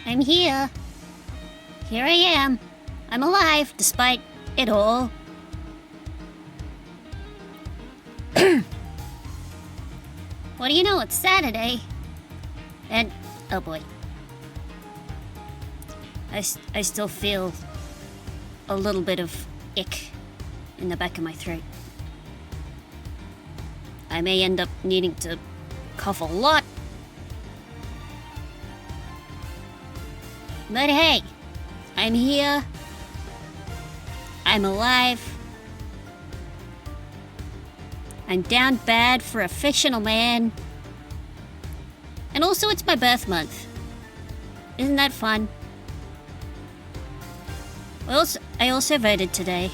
I'm here. Here I am. I'm alive, despite it all. What do you know, it's Saturday. And, oh boy. I still feel a little bit of ick in the back of my throat. I may end up needing to cough a lot. But hey, I'm here. I'm alive. I'm down bad for a fictional man. And also it's my birth month. Isn't that fun? I also voted today.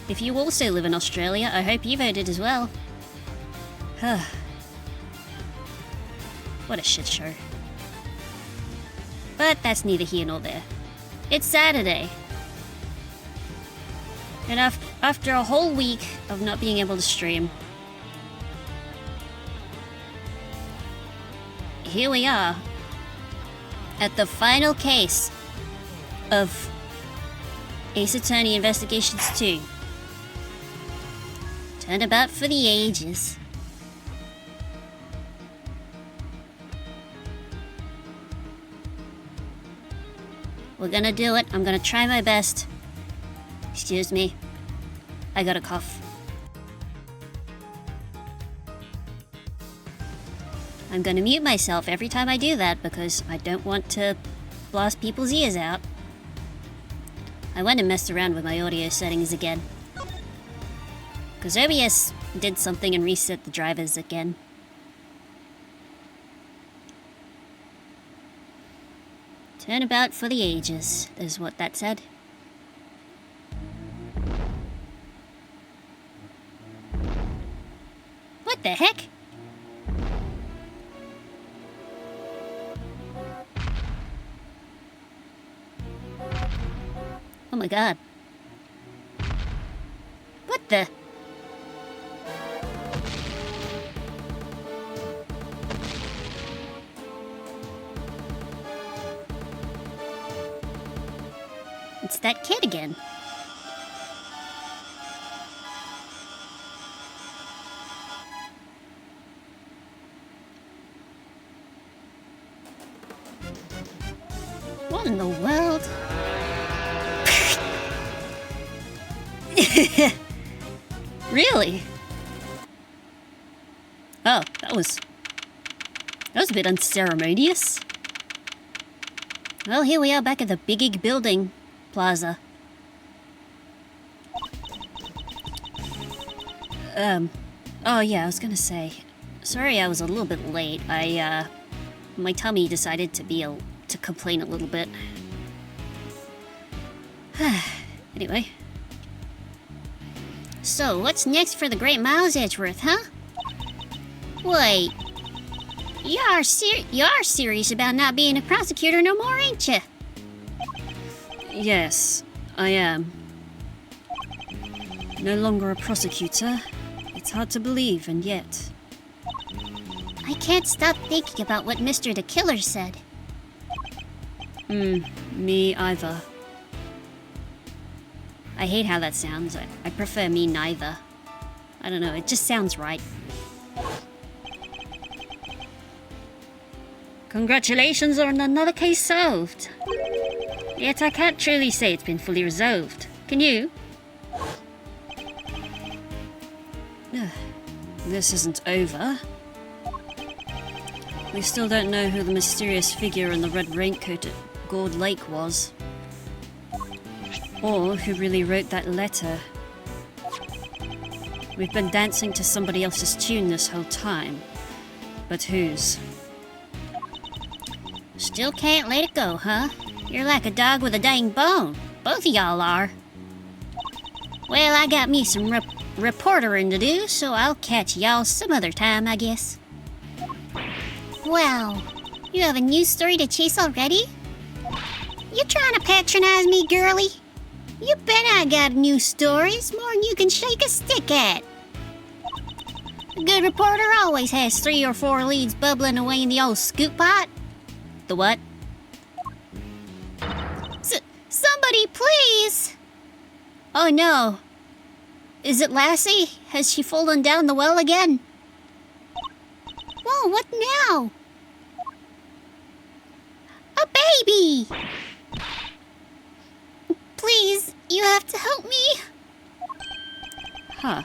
If you also live in Australia, I hope you voted as well. What a shit show. But that's neither here nor there. It's Saturday. And after a whole week of not being able to stream, here we are at the final case of Ace Attorney Investigations 2. Turnabout for the Ages. We're gonna do it. I'm gonna try my best. Excuse me. I got a cough. I'm gonna mute myself every time I do that because I don't want to blast people's ears out. I went and messed around with my audio settings again. Because OBS did something and reset the drivers again. Turnabout for the Ages, is what that said. What the heck? Oh my god. What the? It's that kid again. What in the world? Really? Oh, that was a bit unceremonious. Well, here we are back at the Big Building Plaza. Oh yeah, I was gonna say, sorry I was a little bit late. My tummy decided to complain a little bit. Anyway. So, what's next for the great Miles Edgeworth, huh? Wait. You are serious about not being a prosecutor no more, ain't you? Yes, I am. No longer a prosecutor. It's hard to believe, and yet... I can't stop thinking about what Mr. the Killer said. Me either. I hate how that sounds. I prefer me neither. I don't know, it just sounds right. Congratulations on another case solved. Yet I can't truly say it's been fully resolved. Can you? This isn't over. We still don't know who the mysterious figure in the red raincoat at Gold Lake was. Or who really wrote that letter. We've been dancing to somebody else's tune this whole time. But whose? Still can't let it go, huh? You're like a dog with a dang bone. Both of y'all are. Well, I got me some reportering to do, so I'll catch y'all some other time, I guess. Wow, you have a news story to chase already? You trying to patronize me, girlie? You bet I got news stories, more than you can shake a stick at. A good reporter always has 3 or 4 leads bubbling away in the old scoop pot. The what? Somebody, please! Oh no. Is it Lassie? Has she fallen down the well again? Whoa, what now? A baby! Please, you have to help me. Huh.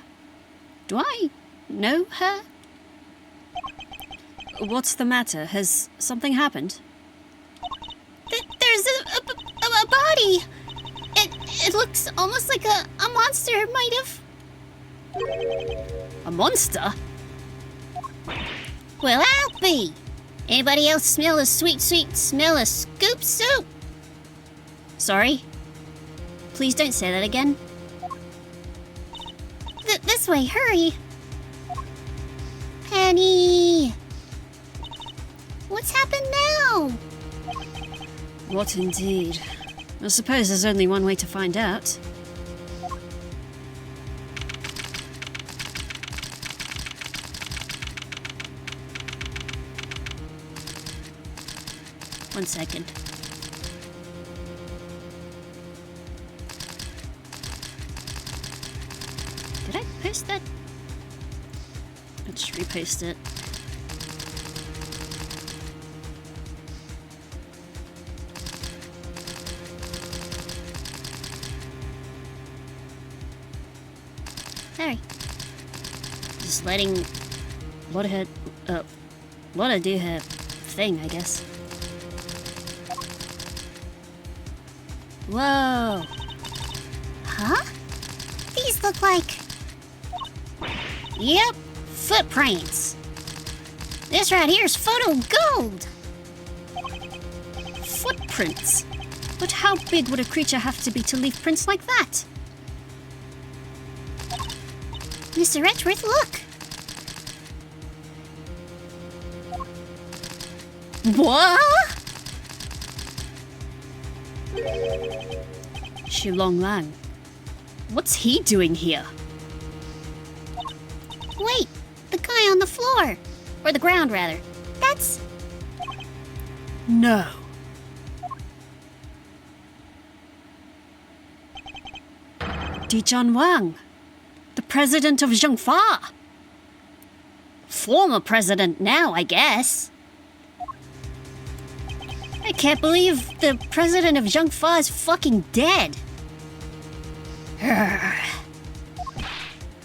Do I know her? What's the matter? Has something happened? There's a body. It looks almost like a monster might have. A monster? Well, I'll be. Anybody else smell a sweet smell of scoop soup? Sorry? Please don't say that again. This way, hurry. Penny. What's happened now? What indeed? I suppose there's only one way to find out. One second. Did I post that? Let's repost it. Sorry. Just letting Lotta do her thing, I guess. Whoa. Huh? These look like... Yep, footprints. This right here is photo gold. Footprints? But how big would a creature have to be to leave prints like that? Mr. Edgeworth, look! What? Shilong Lang. What's he doing here? Wait, the guy on the floor. Or the ground, rather. That's... No. Dijon Wang. The president of Zhengfa. Former president now, I guess. I can't believe the president of Zhengfa is fucking dead.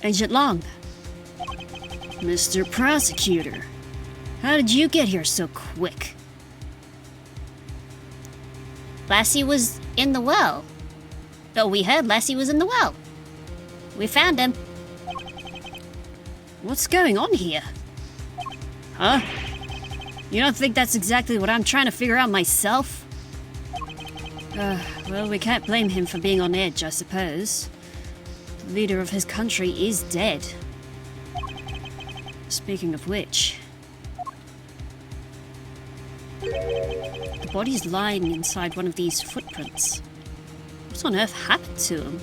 Agent Long. Mr. Prosecutor. How did you get here so quick? Lassie was in the well. Oh, we heard Lassie was in the well. We found him. What's going on here? Huh? You don't think that's exactly what I'm trying to figure out myself? Well, we can't blame him for being on edge, I suppose. The leader of his country is dead. Speaking of which... The body's lying inside one of these footprints. What on earth happened to him?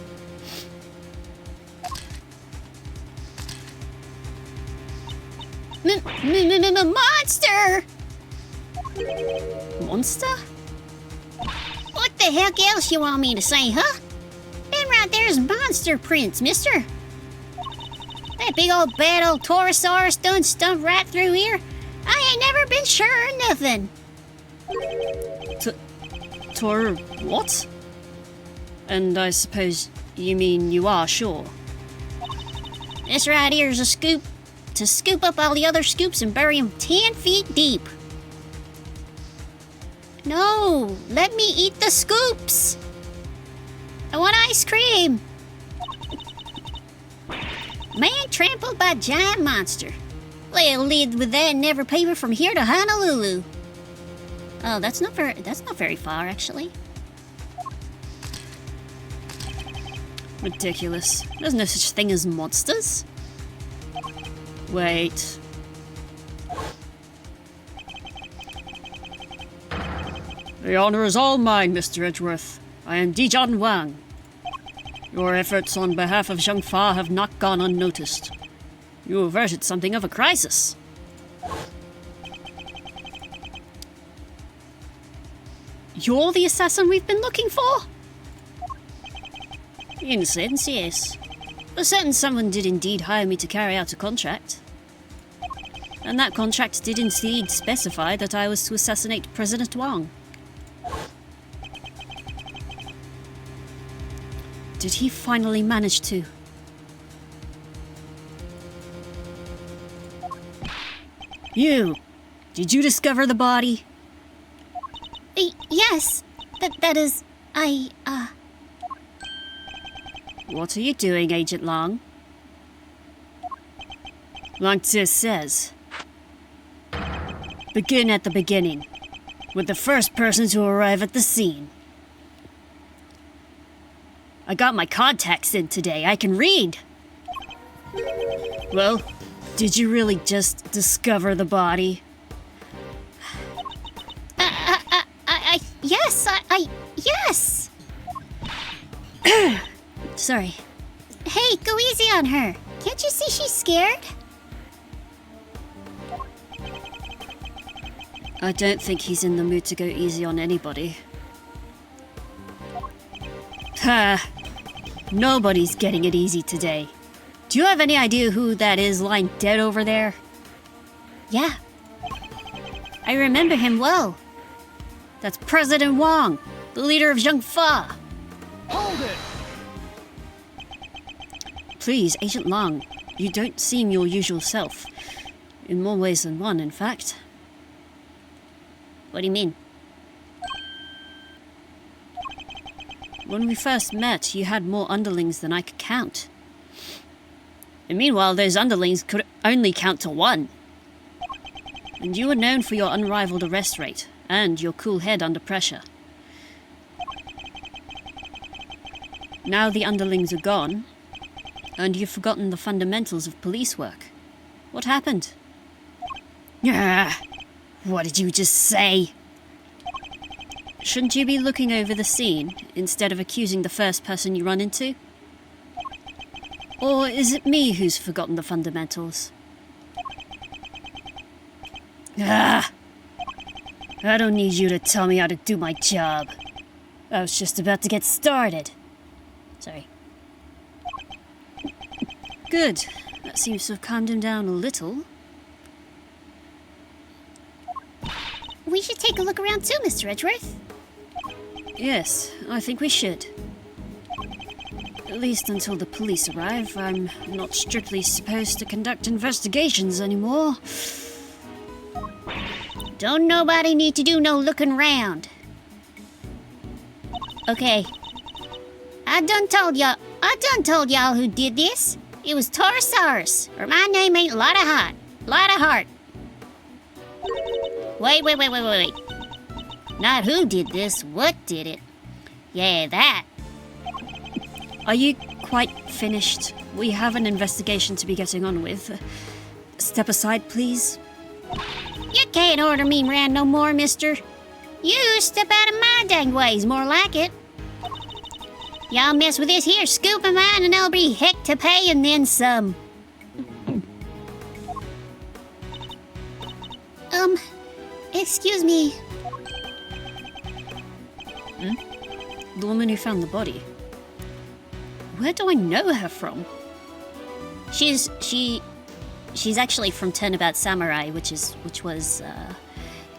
Monster! Monster? What the heck else you want me to say, huh? Them right there's monster prints, mister. That big old bad old Taurosaurus done stumped right through here. I ain't never been sure of nothing. What? And I suppose you mean you are sure? This right here is a scoop to scoop up all the other scoops and bury them 10 feet deep. No, let me eat the scoops. I want ice cream. Man trampled by giant monster. They'll live with that and never paper from here to Honolulu. Oh, that's not very far, actually. Ridiculous. There's no such thing as monsters. Wait. The honor is all mine, Mr. Edgeworth. I am Dijon Wang. Your efforts on behalf of Zhengfa have not gone unnoticed. You averted something of a crisis. You're the assassin we've been looking for? In a sense, yes. A certain someone did indeed hire me to carry out a contract. And that contract did indeed specify that I was to assassinate President Wang. Did he finally manage to? You! Did you discover the body? Yes. That is... What are you doing, Agent Long? Like Tis says, begin at the beginning, with the first person to arrive at the scene. I got my contacts in today, I can read! Well, did you really just discover the body? Yes, yes! Sorry. Hey, go easy on her. Can't you see she's scared? I don't think he's in the mood to go easy on anybody. Ha! Nobody's getting it easy today. Do you have any idea who that is lying dead over there? Yeah. I remember him well. That's President Wang, the leader of Zhengfa. Hold it! Please, Agent Long, you don't seem your usual self. In more ways than one, in fact. What do you mean? When we first met, you had more underlings than I could count. And meanwhile, those underlings could only count to one. And you were known for your unrivaled arrest rate, and your cool head under pressure. Now the underlings are gone, and you've forgotten the fundamentals of police work. What happened? What did you just say? Shouldn't you be looking over the scene, instead of accusing the first person you run into? Or is it me who's forgotten the fundamentals? I don't need you to tell me how to do my job. I was just about to get started. Sorry. Good. That seems to have calmed him down a little. We should take a look around too, Mr. Edgeworth. Yes, I think we should. At least until the police arrive, I'm not strictly supposed to conduct investigations anymore. Don't nobody need to do no looking round. Okay. I done told y'all who did this. It was Taurosaurus, or my name ain't Lotta Heart. Wait. Not who did this, what did it? Yeah, that. Are you quite finished? We have an investigation to be getting on with. Step aside, please. You can't order me round no more, mister. You step out of my dang ways, more like it. Y'all mess with this here scoop of mine and there'll be heck to pay and then some. Excuse me. The woman who found the body. Where do I know her from? She's actually from Turnabout Samurai, which was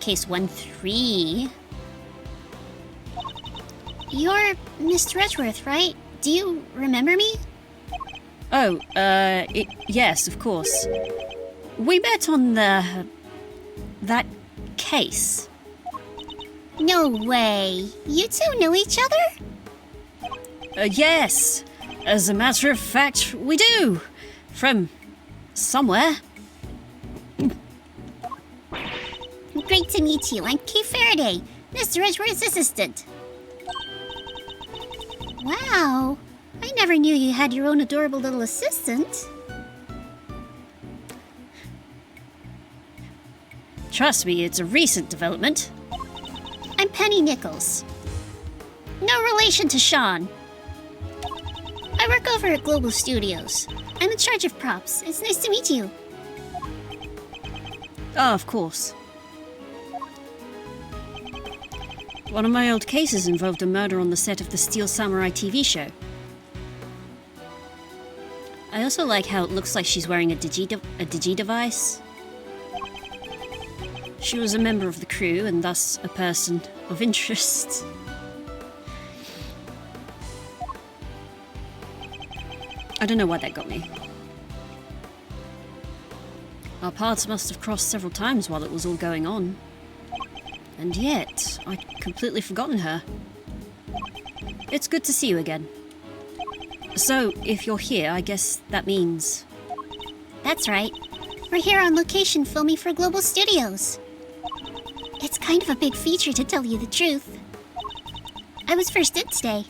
case 1-3. You're Mr. Edgeworth, right? Do you remember me? Oh, yes, of course. We met on that case. No way. You two know each other? Yes. As a matter of fact, we do. From somewhere. Great to meet you. I'm Kay Faraday, Mr. Edgeworth's assistant. Wow. I never knew you had your own adorable little assistant. Trust me, it's a recent development. I'm Penny Nichols. No relation to Seann. I work over at Global Studios. I'm in charge of props. It's nice to meet you. Oh, of course. One of my old cases involved a murder on the set of the Steel Samurai TV show. I also like how it looks like she's wearing a digi device. She was a member of the crew and thus a person of interest. I don't know why that got me. Our paths must have crossed several times while it was all going on. And yet, I'd completely forgotten her. It's good to see you again. So, if you're here, I guess that means... That's right. We're here on location filming for Global Studios. It's kind of a big feature, to tell you the truth. I was first in today.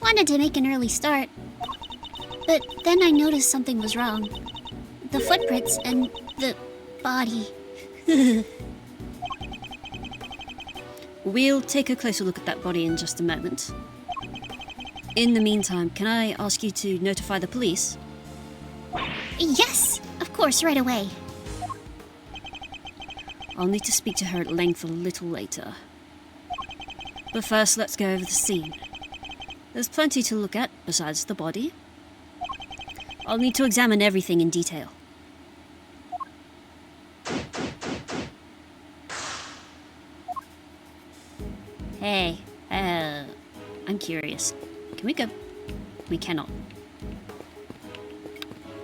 Wanted to make an early start. But then I noticed something was wrong. The footprints and the body. We'll take a closer look at that body in just a moment. In the meantime, can I ask you to notify the police? Yes, of course, right away. I'll need to speak to her at length a little later. But first, let's go over the scene. There's plenty to look at besides the body. I'll need to examine everything in detail. Hey, I'm curious. Can we go? We cannot.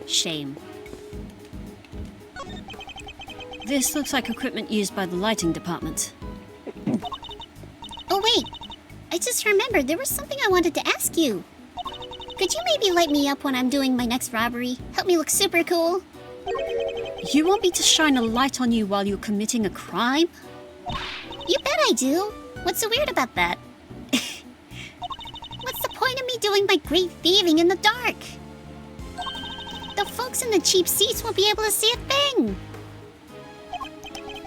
Shame. This looks like equipment used by the lighting department. Oh wait, I just remembered there was something I wanted to ask you. Could you maybe light me up when I'm doing my next robbery? Help me look super cool? You want me to shine a light on you while you're committing a crime? You bet I do. What's so weird about that? What's the point of me doing my great thieving in the dark? The folks in the cheap seats won't be able to see a thing.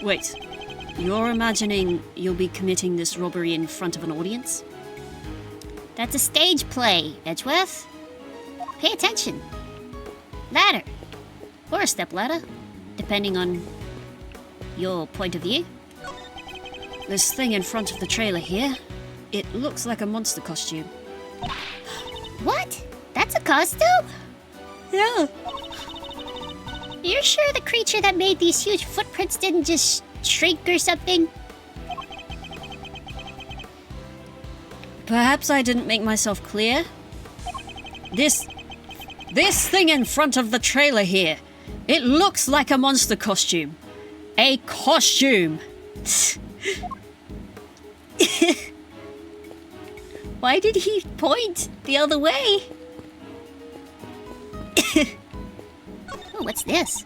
Wait, you're imagining you'll be committing this robbery in front of an audience? That's a stage play, Edgeworth. Pay attention. Ladder. Or a stepladder, depending on your point of view. This thing in front of the trailer here, it looks like a monster costume. What? That's a costume? Yeah. You're sure the creature that made these huge footprints didn't just shrink or something? Perhaps I didn't make myself clear. This thing in front of the trailer here, it looks like a monster costume. A costume! Why did he point the other way? Oh, what's this?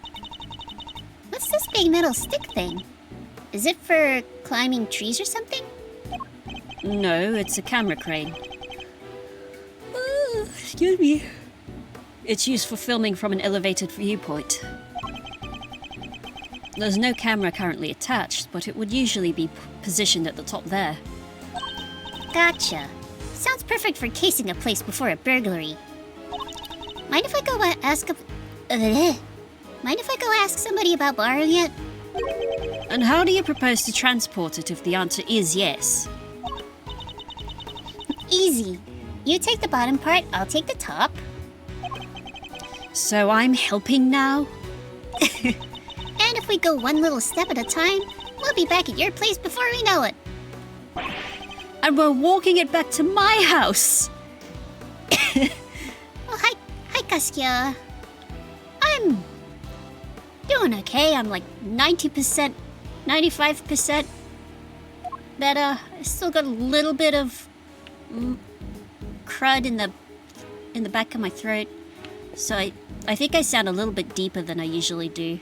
What's this big metal stick thing? Is it for climbing trees or something? No, it's a camera crane. Excuse me. It's used for filming from an elevated viewpoint. There's no camera currently attached, but it would usually be positioned at the top there. Gotcha. Sounds perfect for casing a place before a burglary. Mind if I go ask somebody about borrowing it? And how do you propose to transport it if the answer is yes? Easy. You take the bottom part, I'll take the top. So I'm helping now? And if we go one little step at a time, we'll be back at your place before we know it. And we're walking it back to my house! Well, hi Kaskia. I'm doing okay. I'm like 90%, 95% better. I still got a little bit of crud in the back of my throat. So I think I sound a little bit deeper than I usually do.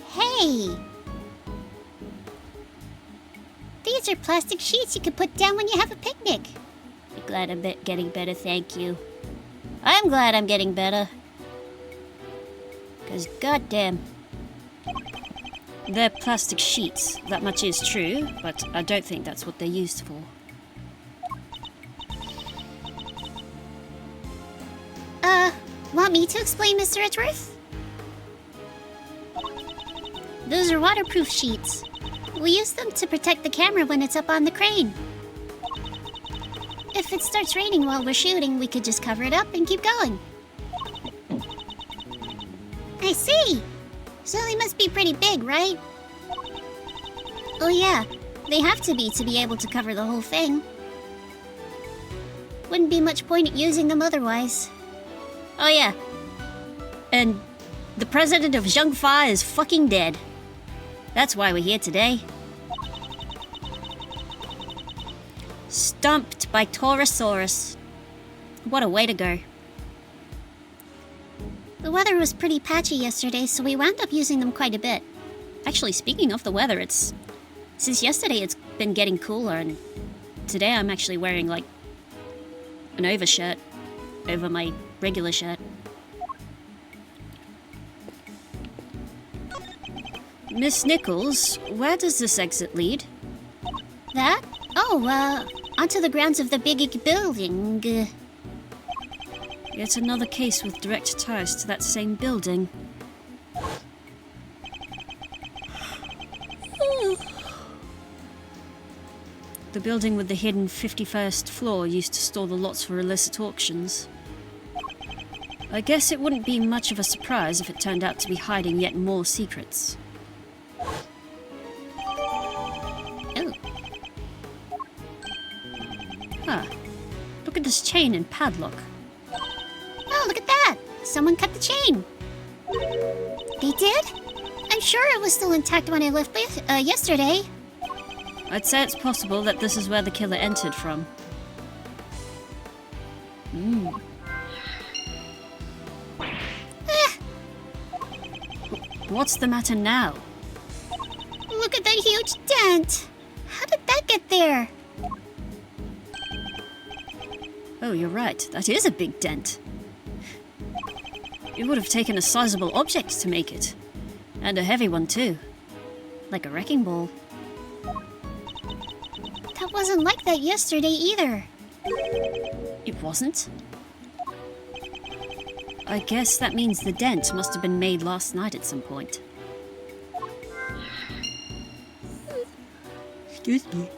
Hey! These are plastic sheets you can put down when you have a picnic. I'm glad I'm getting better, thank you. I'm glad I'm getting better. 'Cause goddamn. They're plastic sheets, that much is true, but I don't think that's what they're used for. Want me to explain, Mr. Edgeworth? Those are waterproof sheets. We use them to protect the camera when it's up on the crane. If it starts raining while we're shooting, we could just cover it up and keep going. I see. So they must be pretty big, right? Oh yeah, they have to be able to cover the whole thing. Wouldn't be much point at using them otherwise. Oh yeah. And the president of Zhengfa is fucking dead. That's why we're here today. Stumped by Torosaurus. What a way to go. The weather was pretty patchy yesterday, so we wound up using them quite a bit. Actually, speaking of the weather, since yesterday it's been getting cooler, and today I'm actually wearing like an overshirt over my regular shirt. Miss Nichols, where does this exit lead? That? Oh, onto the grounds of the big building. Yet another case with direct ties to that same building. The building with the hidden 51st floor used to store the lots for illicit auctions. I guess it wouldn't be much of a surprise if it turned out to be hiding yet more secrets. Oh. Huh. Look at this chain and padlock. Oh, look at that! Someone cut the chain. They did? I'm sure it was still intact when I left yesterday. I'd say it's possible that this is where the killer entered from. What's the matter now? Look at that huge dent! How did that get there? Oh, you're right. That is a big dent. It would have taken a sizable object to make it. And a heavy one, too. Like a wrecking ball. That wasn't like that yesterday either. It wasn't? I guess that means the dent must have been made last night at some point. Excuse me.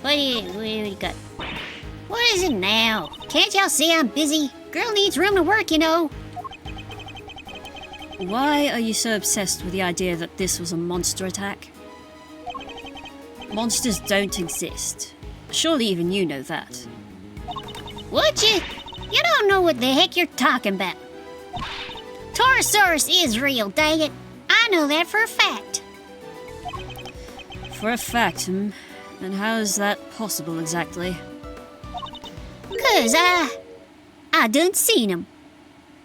What do you got? What is it now? Can't y'all see I'm busy? Girl needs room to work, you know. Why are you so obsessed with the idea that this was a monster attack? Monsters don't exist. Surely even you know that. Would you? You don't know what the heck you're talking about. Torosaurus is real, dang it. I know that for a fact. For a fact, And how is that possible exactly? 'Cause I done seen him.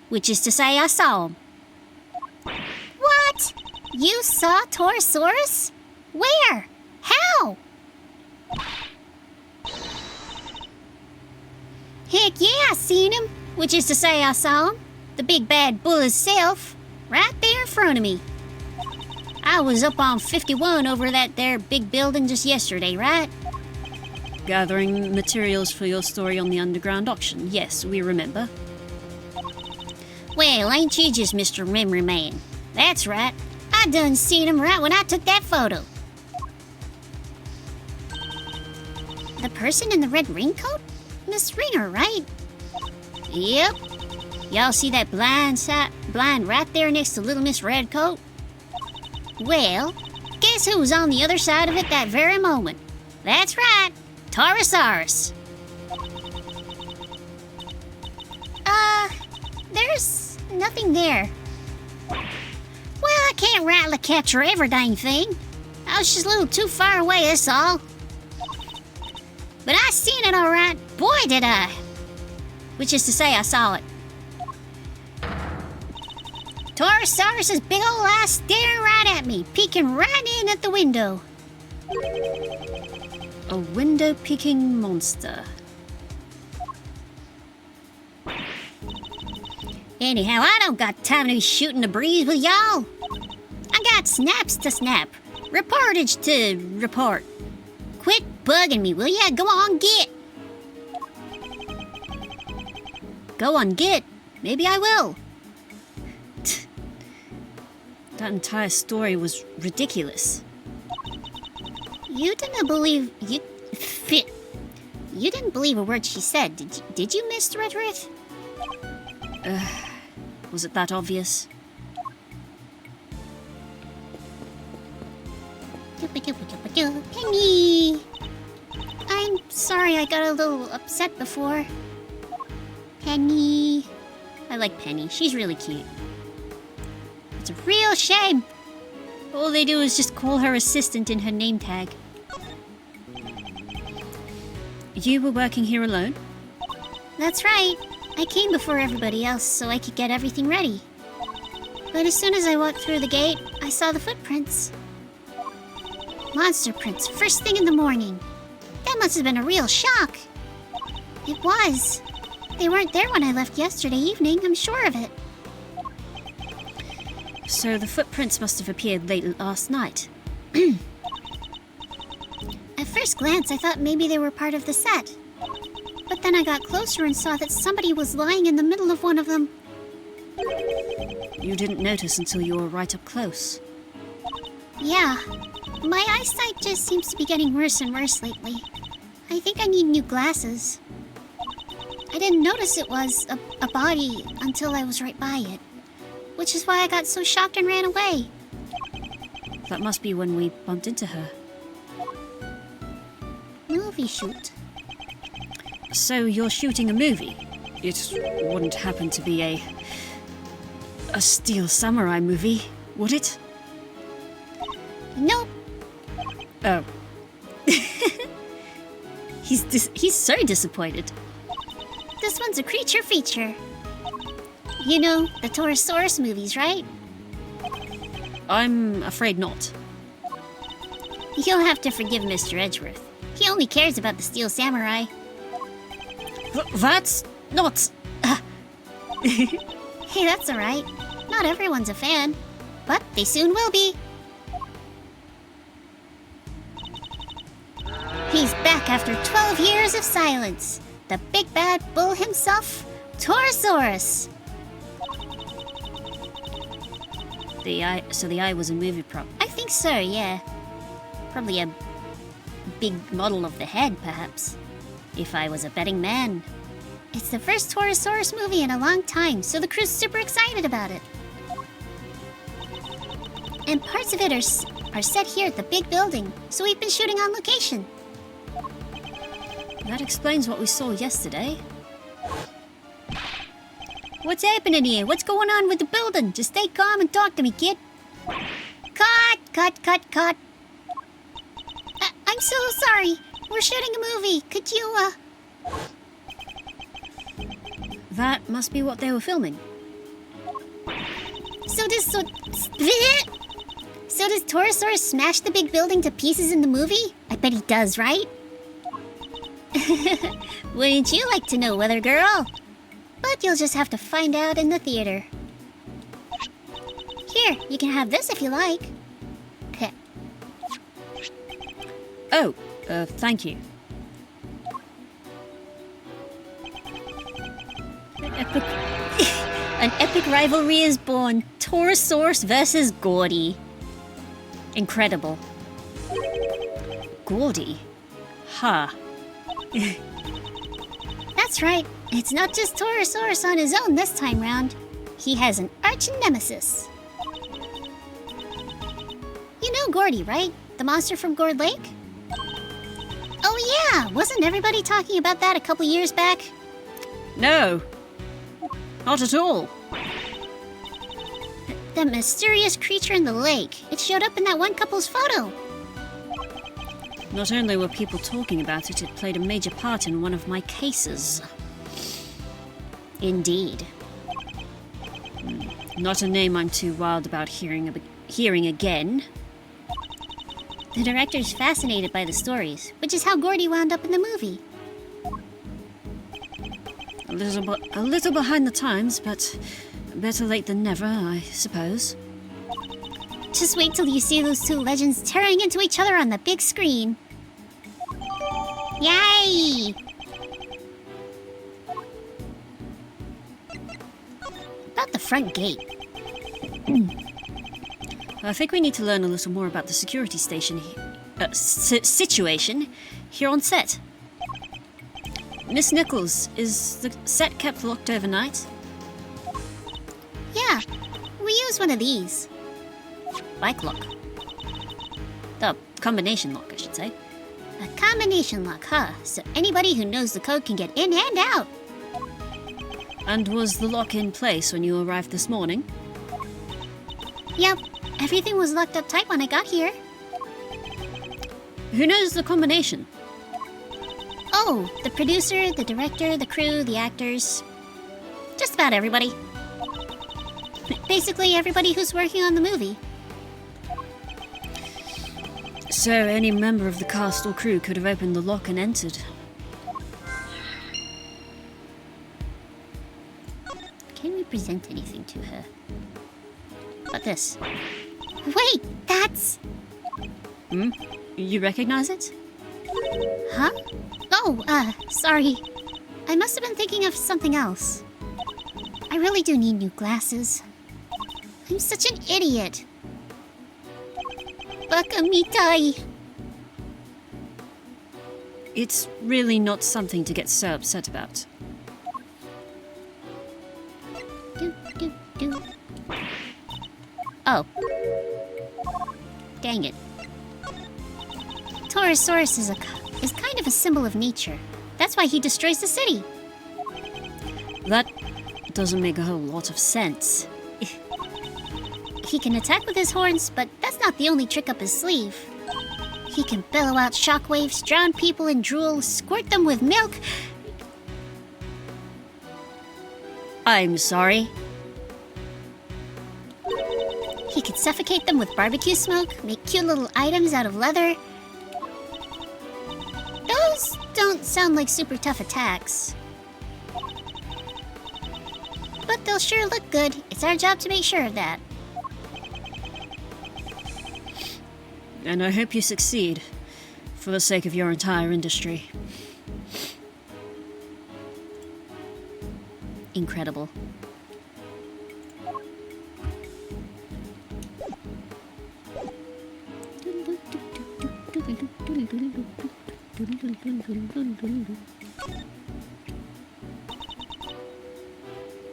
Which is to say I saw him. What? You saw Torosaurus? Where? How? Heck yeah, I seen him. Which is to say I saw him. The big bad bull himself. Right there in front of me. I was up on 51 over that there big building just yesterday, right? Gathering materials for your story on the underground auction. Yes, we remember. Well, ain't you just Mr. Memory Man? That's right. I done seen him right when I took that photo. The person in the red raincoat? Miss Ringer, right? Yep. Y'all see that blind right there next to Little Miss Redcoat? Well, guess who's on the other side of it that very moment? That's right, Torosaurus. There's nothing there. Well, I can't rightly capture every dang thing. I was just a little too far away, that's all. But I seen it all right. Boy, did I. Which is to say, I saw it. Torosaurus's big old eyes staring right at me, peeking right in at the window. A window-peeking monster. Anyhow, I don't got time to be shooting the breeze with y'all. I got snaps to snap, reportage to report. Quit bugging me, will ya? Go on, get. Go on, get. Maybe I will. That entire story was ridiculous. You didn't believe You didn't believe a word she said, did you, Miss Redworth? Was it that obvious? Penny! I'm sorry I got a little upset before. Penny. I like Penny. She's really cute. It's a real shame. All they do is just call her assistant in her name tag. You were working here alone? That's right. I came before everybody else so I could get everything ready. But as soon as I walked through the gate, I saw the footprints. Monster prints, first thing in the morning. That must have been a real shock. It was. They weren't there when I left yesterday evening, I'm sure of it. So the footprints must have appeared late last night. At first glance, I thought maybe they were part of the set. But then I got closer and saw that somebody was lying in the middle of one of them. You didn't notice until you were right up close. Yeah. My eyesight just seems to be getting worse and worse lately. I think I need new glasses. I didn't notice it was a body until I was right by it. Which is why I got so shocked and ran away. That must be when we bumped into her. Movie shoot. So you're shooting a movie? It wouldn't happen to be a Steel Samurai movie, would it? Nope. Oh. He's so disappointed. This one's a creature feature. You know, the Torosaurus movies, right? I'm afraid not. You'll have to forgive Mr. Edgeworth. He only cares about the Steel Samurai. That's not... Hey, that's alright. Not everyone's a fan. But they soon will be. He's back after 12 years of silence. The big bad bull himself, Torosaurus. So the eye was a movie prop. I think so, yeah. Probably a big model of the head, perhaps. If I was a betting man. It's the first Torosaurus movie in a long time, so the crew's super excited about it. And parts of it are set here at the big building, so we've been shooting on location. That explains what we saw yesterday. What's happening here? What's going on with the building? Just stay calm and talk to me, kid. Cut. I'm so sorry. We're shooting a movie. Could you, That must be what they were filming. So does Torosaurus smash the big building to pieces in the movie? I bet he does, right? Wouldn't you like to know, Weather Girl? But you'll just have to find out in the theater. Here, you can have this if you like. Oh, thank you. An epic rivalry is born. Torosaurus versus Gordy. Incredible. Gordy? Ha. That's right. It's not just Torosaurus on his own this time round. He has an arch nemesis. You know Gordy, right? The monster from Gourd Lake? Oh yeah! Wasn't everybody talking about that a couple years back? No. Not at all. The mysterious creature in the lake. It showed up in that one couple's photo. Not only were people talking about it, it played a major part in one of my cases. Indeed. Not a name I'm too wild about hearing again. The director's fascinated by the stories, which is how Gordy wound up in the movie. A little behind the times, but better late than never, I suppose. Just wait till you see those two legends tearing into each other on the big screen. Yay! about the front gate? I think we need to learn a little more about the security station situation here on set. Miss Nichols, is the set kept locked overnight? Yeah, we use one of these. Bike lock. The combination lock, I should say. A combination lock, huh? So anybody who knows the code can get in and out. And was the lock in place when you arrived this morning? Yep, everything was locked up tight when I got here. Who knows the combination? Oh, the producer, the director, the crew, the actors. Just about everybody. Basically everybody who's working on the movie. So any member of the cast or crew could have opened the lock and entered. Can we present anything to her? But this. Wait, that's... You recognize it? Huh? Oh, sorry. I must have been thinking of something else. I really do need new glasses. I'm such an idiot. Baka mitai. It's really not something to get so upset about. Do. Oh. Dang it. Taurosaurus is kind of a symbol of nature. That's why he destroys the city. That doesn't make a whole lot of sense. He can attack with his horns, but that's not the only trick up his sleeve. He can bellow out shockwaves, drown people in drool, squirt them with milk. I'm sorry. He could suffocate them with barbecue smoke, make cute little items out of leather. Those don't sound like super tough attacks. But they'll sure look good. It's our job to make sure of that. And I hope you succeed, for the sake of your entire industry. Incredible.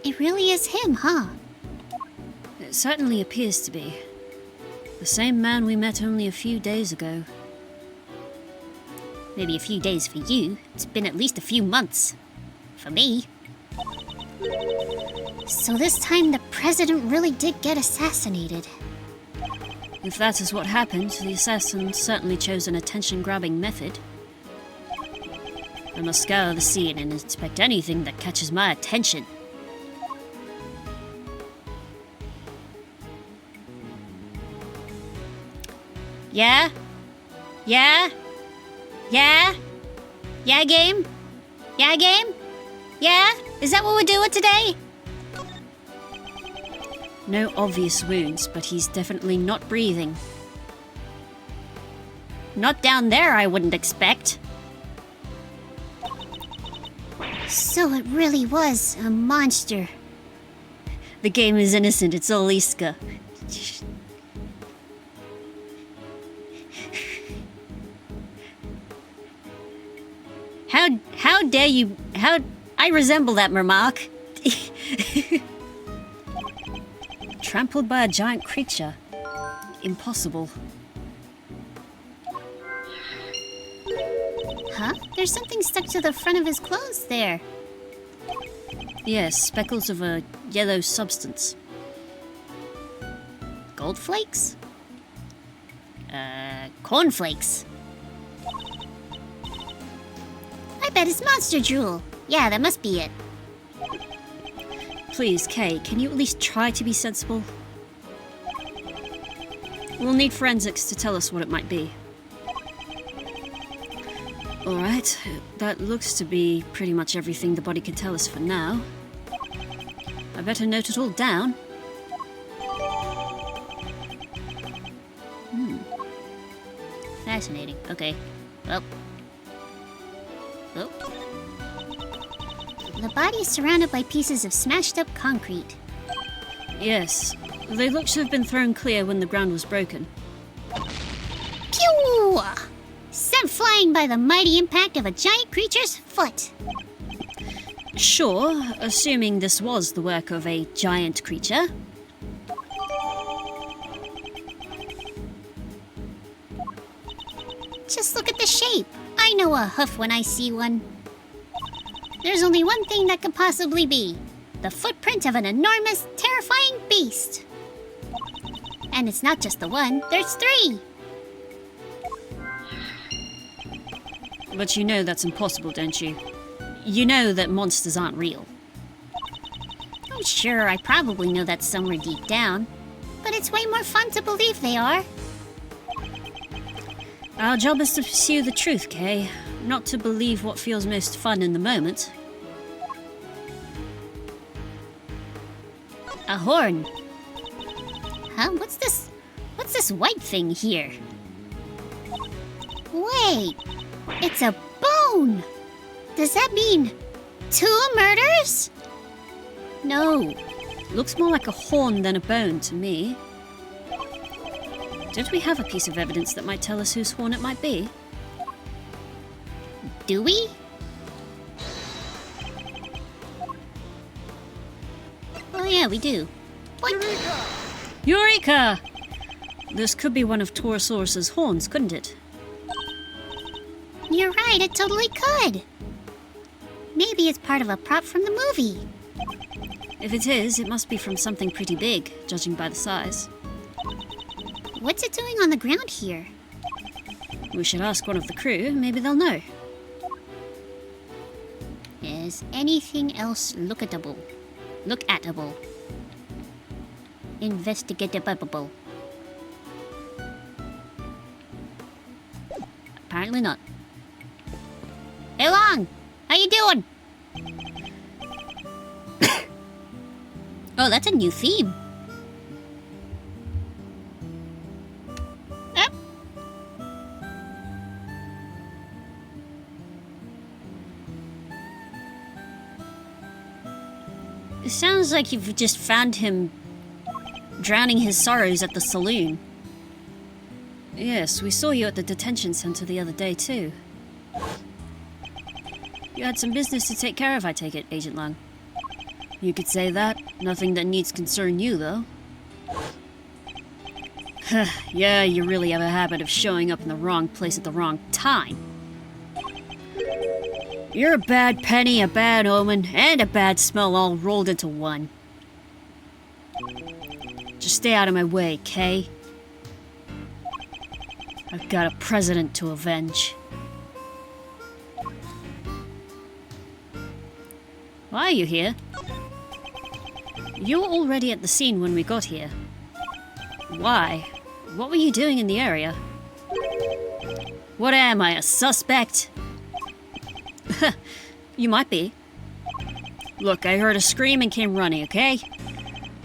It really is him, huh? It certainly appears to be. The same man we met only a few days ago. Maybe a few days for you. It's been at least a few months. For me. So this time the president really did get assassinated. If that is what happened, the assassin certainly chose an attention-grabbing method. I must scour the scene and inspect anything that catches my attention. Yeah? Yeah? Yeah? Yeah, game? Yeah, game? Yeah? Is that what we're doing today? No obvious wounds, but he's definitely not breathing. Not down there, I wouldn't expect. So it really was a monster. The game is innocent, it's all Iska. How dare you... I resemble that remark. Trampled by a giant creature. Impossible. Huh? There's something stuck to the front of his clothes there. Yes, speckles of a yellow substance. Gold flakes? Cornflakes. I bet it's monster drool. Yeah, that must be it. Please, Kay, can you at least try to be sensible? We'll need forensics to tell us what it might be. Alright, that looks to be pretty much everything the body can tell us for now. I better note it all down. Fascinating. Okay. Well. The body is surrounded by pieces of smashed up concrete. Yes. They look to have been thrown clear when the ground was broken. Pew! Sent flying by the mighty impact of a giant creature's foot. Sure, assuming this was the work of a giant creature. Just look at the shape. I know a hoof when I see one. There's only one thing that could possibly be. The footprint of an enormous, terrifying beast. And it's not just the one, there's 3. But you know that's impossible, don't you? You know that monsters aren't real. Oh, sure, I probably know that somewhere deep down. But it's way more fun to believe they are. Our job is to pursue the truth, Kay. Not to believe what feels most fun in the moment. A horn. Huh? What's this? What's this white thing here? Wait, it's a bone! Does that mean 2 murders? No. Looks more like a horn than a bone to me. Don't we have a piece of evidence that might tell us whose horn it might be? Do we? Oh yeah, we do. What? Eureka! This could be one of Torosaurus's horns, couldn't it? You're right, it totally could. Maybe it's part of a prop from the movie. If it is, it must be from something pretty big, judging by the size. What's it doing on the ground here? We should ask one of the crew, maybe they'll know. Is anything else lookatable? Look-atable. Investigatable. Apparently not. Hey, Long! How you doing? Oh, that's a new theme. It sounds like you've just found him drowning his sorrows at the saloon. Yes, we saw you at the detention center the other day, too. You had some business to take care of, I take it, Agent Lang. You could say that. Nothing that needs concern you, though. Yeah, you really have a habit of showing up in the wrong place at the wrong time. You're a bad penny, a bad omen, and a bad smell all rolled into one. Just stay out of my way, Kay. I've got a president to avenge. Why are you here? You were already at the scene when we got here. Why? What were you doing in the area? What am I, a suspect? You might be. Look, I heard a scream and came running, okay?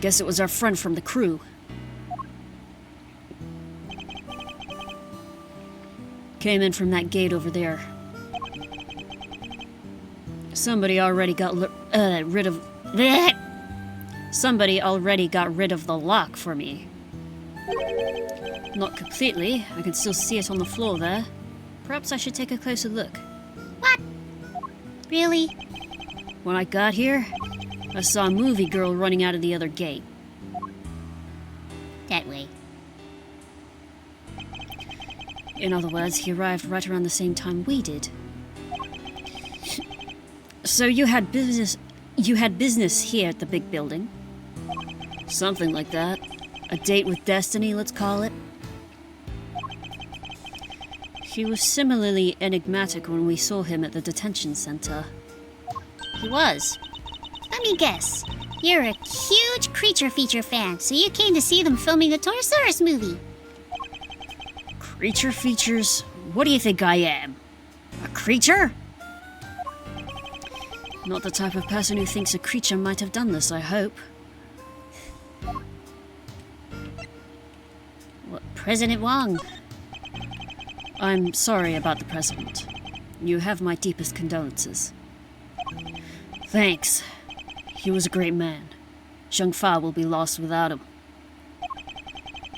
Guess it was our friend from the crew. Came in from that gate over there. Somebody already got rid of... Somebody already got rid of the lock for me. Not completely. I can still see it on the floor there. Perhaps I should take a closer look. What? Really? When I got here, I saw a movie girl running out of the other gate. That way. In other words, he arrived right around the same time we did. So you had business here at the big building? Something like that. A date with destiny, let's call it. He was similarly enigmatic when we saw him at the detention center. He was. Let me guess. You're a huge creature feature fan, so you came to see them filming the Torosaurus movie. Creature features? What do you think I am? A creature? Not the type of person who thinks a creature might have done this, I hope. What, President Wong? I'm sorry about the president. You have my deepest condolences. Thanks. He was a great man. Fa will be lost without him.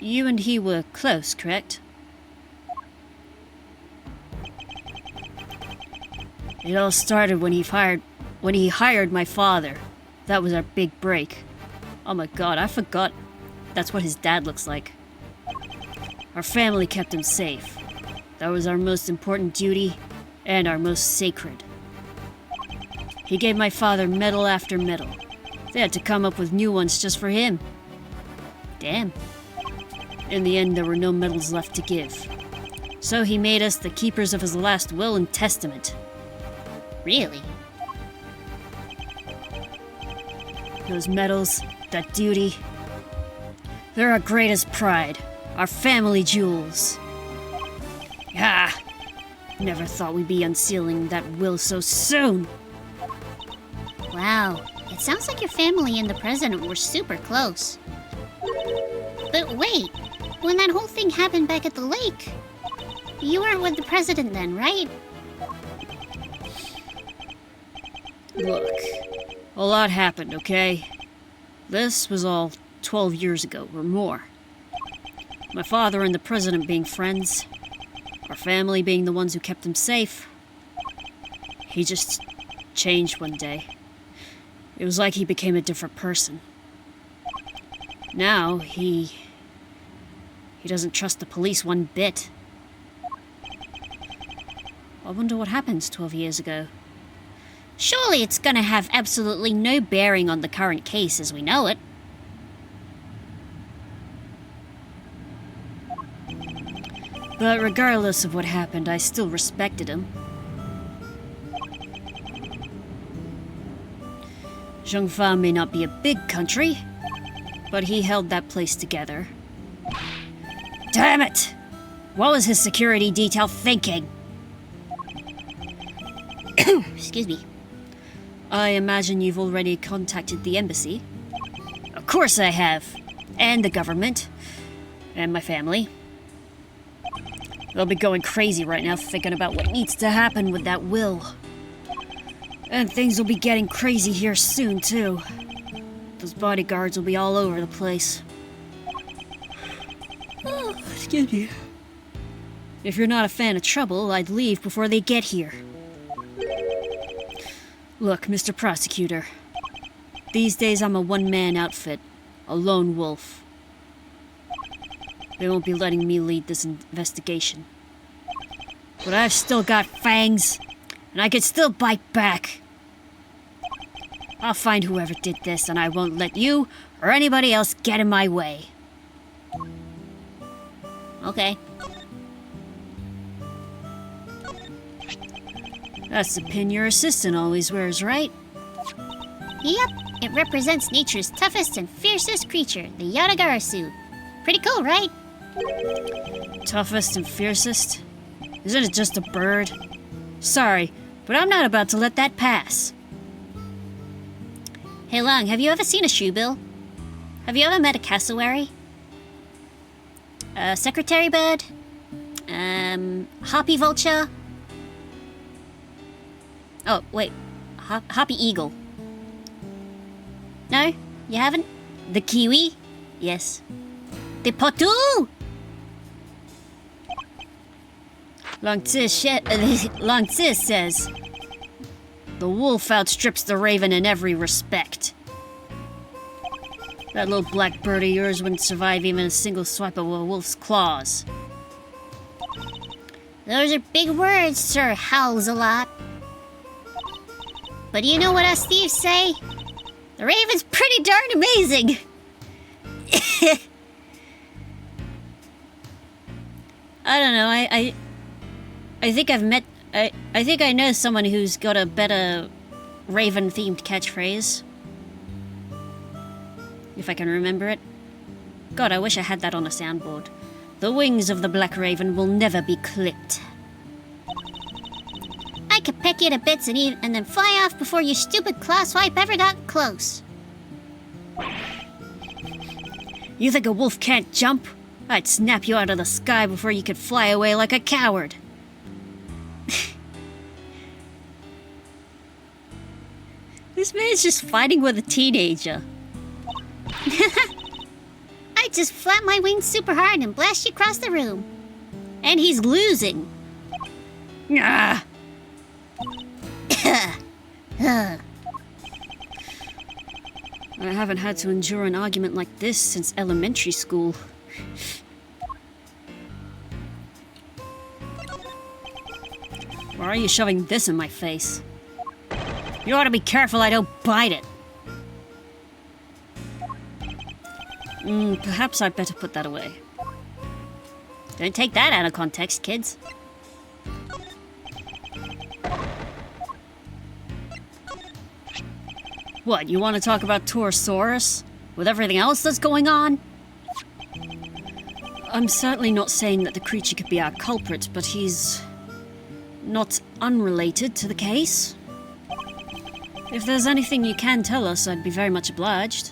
You and he were close, correct? It all started when he hired my father. That was our big break. Oh my god, I forgot. That's what his dad looks like. Our family kept him safe. That was our most important duty and our most sacred. He gave my father medal after medal. They had to come up with new ones just for him. Damn. In the end, there were no medals left to give. So he made us the keepers of his last will and testament. Really? Those medals, that duty, they're our greatest pride, our family jewels. Ah, never thought we'd be unsealing that will so soon. Wow, it sounds like your family and the president were super close. But wait, when that whole thing happened back at the lake, you weren't with the president then, right? Look, a lot happened, okay? This was all 12 years ago, or more. My father and the president being friends, our family being the ones who kept him safe. He just changed one day. It was like he became a different person. Now, he doesn't trust the police one bit. I wonder what happened 12 years ago. Surely it's gonna have absolutely no bearing on the current case as we know it. But regardless of what happened, I still respected him. Fa may not be a big country, but he held that place together. Damn it! What was his security detail thinking? Excuse me. I imagine you've already contacted the embassy. Of course I have. And the government. And my family. They'll be going crazy right now thinking about what needs to happen with that will. And things will be getting crazy here soon, too. Those bodyguards will be all over the place. Oh, excuse me. If you're not a fan of trouble, I'd leave before they get here. Look, Mr. Prosecutor. These days I'm a one-man outfit. A lone wolf. They won't be letting me lead this investigation. But I've still got fangs, and I can still bite back. I'll find whoever did this, and I won't let you or anybody else get in my way. Okay. That's the pin your assistant always wears, right? Yep, it represents nature's toughest and fiercest creature, the Yatagarasu. Pretty cool, right? Toughest and fiercest? Isn't it just a bird? Sorry, but I'm not about to let that pass. Hey Long, have you ever seen a shoebill? Have you ever met a cassowary? A secretary bird? Harpy vulture? Oh, wait. Harpy eagle. No? You haven't? The kiwi? Yes. The potu! Long Tse says, the wolf outstrips the raven in every respect. That little black bird of yours wouldn't survive even a single swipe of a wolf's claws. Those are big words, Sir Howls a lot. But you know what us thieves say? The raven's pretty darn amazing. I don't know, I think I've met... I think I know someone who's got a better raven-themed catchphrase. If I can remember it. God, I wish I had that on a soundboard. The wings of the black raven will never be clipped. I could peck you to bits and then fly off before your stupid claw swipe ever got close. You think a wolf can't jump? I'd snap you out of the sky before you could fly away like a coward. This man's just fighting with a teenager. might just flap my wings super hard and blast you across the room. And he's losing. Ah. I haven't had to endure an argument like this since elementary school. Why are you shoving this in my face? You ought to be careful I don't bite it. Perhaps I'd better put that away. Don't take that out of context, kids. What, you want to talk about Torosaurus? With everything else that's going on? I'm certainly not saying that the creature could be our culprit, but he's not unrelated to the case. If there's anything you can tell us, I'd be very much obliged.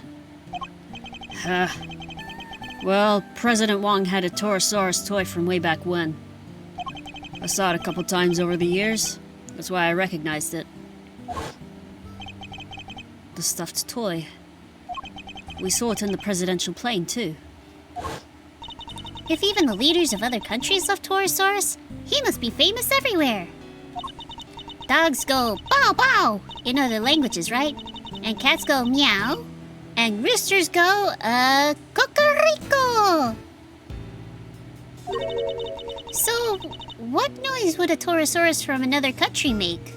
Well, President Wong had a Torosaurus toy from way back when. I saw it a couple times over the years. That's why I recognized it. The stuffed toy. We saw it in the presidential plane, too. If even the leaders of other countries love Torosaurus, he must be famous everywhere. Dogs go bow bow in other languages, right? And cats go meow. And roosters go, cocorico. So, what noise would a Torosaurus from another country make?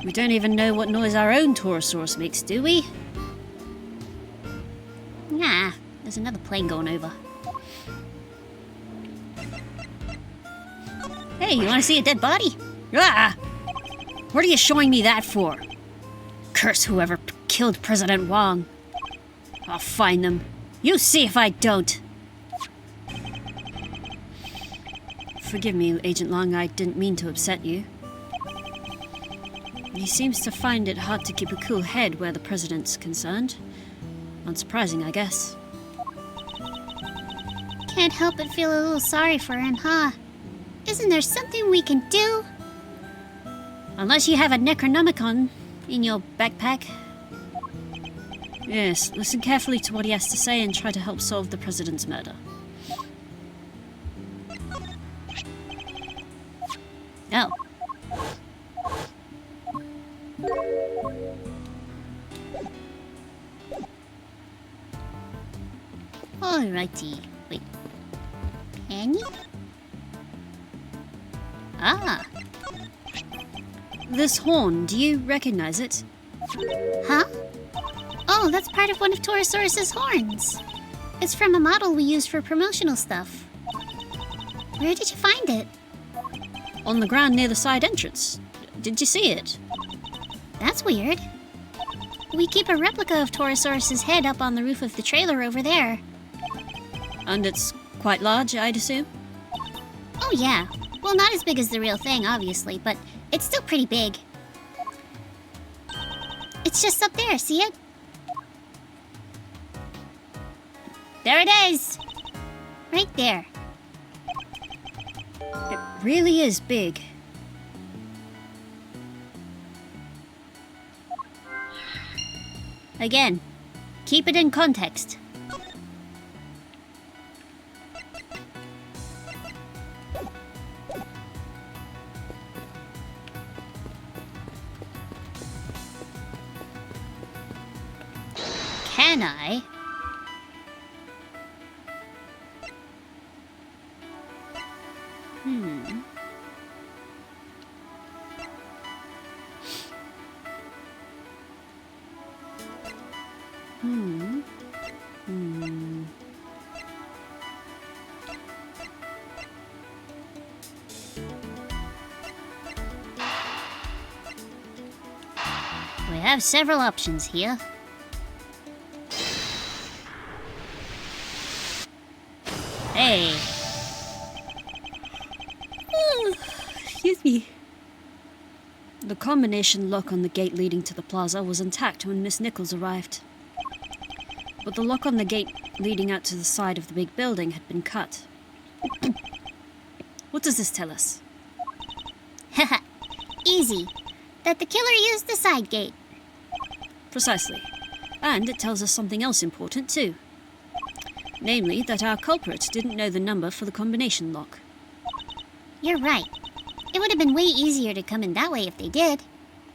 We don't even know what noise our own Torosaurus makes, do we? Nah, there's another plane going over. Hey, you want to see a dead body? Ah! What are you showing me that for? Curse whoever killed President Wong. I'll find them. You see if I don't. Forgive me, Agent Long, I didn't mean to upset you. He seems to find it hard to keep a cool head where the president's concerned. Unsurprising, I guess. Can't help but feel a little sorry for him, huh? Isn't there something we can do? Unless you have a Necronomicon in your backpack. Yes, listen carefully to what he has to say and try to help solve the president's murder. Oh. Alrighty. Wait. Penny? Ah. This horn, do you recognize it? Huh? Oh, that's part of one of Torosaurus's horns. It's from a model we used for promotional stuff. Where did you find it? On the ground near the side entrance. Did you see it? That's weird. We keep a replica of Torosaurus's head up on the roof of the trailer over there. And it's quite large, I'd assume? Oh yeah. Well, not as big as the real thing, obviously, but it's still pretty big. It's just up there, see it? There it is! Right there. It really is big. Again, keep it in context. Can I? We have several options here. Hey. Excuse me. The combination lock on the gate leading to the plaza was intact when Miss Nichols arrived. But the lock on the gate leading out to the side of the big building had been cut. What does this tell us? Haha. Easy. That the killer used the side gate. Precisely. And it tells us something else important too. Namely, that our culprit didn't know the number for the combination lock. You're right. It would have been way easier to come in that way if they did.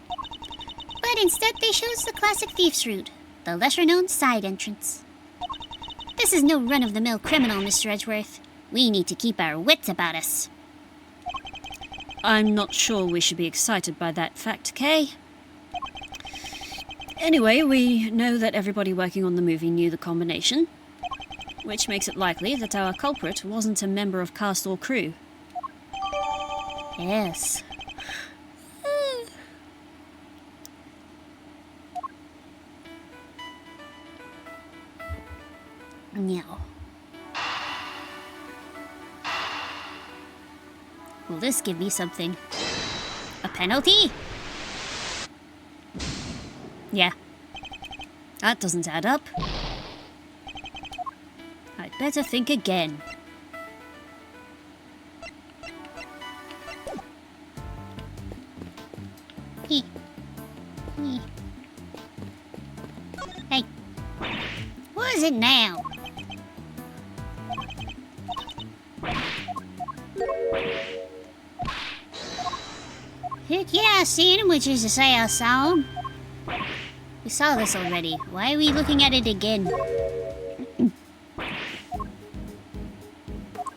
But instead they chose the classic thief's route, the lesser-known side entrance. This is no run-of-the-mill criminal, Mr. Edgeworth. We need to keep our wits about us. I'm not sure we should be excited by that fact, Kay. Anyway, we know that everybody working on the movie knew the combination, which makes it likely that our culprit wasn't a member of cast or crew. Yes. No. Will this give me something? A penalty? Yeah. That doesn't add up. I'd better think again. Hey. What is it now? Heck yeah, I seen him, which is to say I saw him. We saw this already. Why are we looking at it again?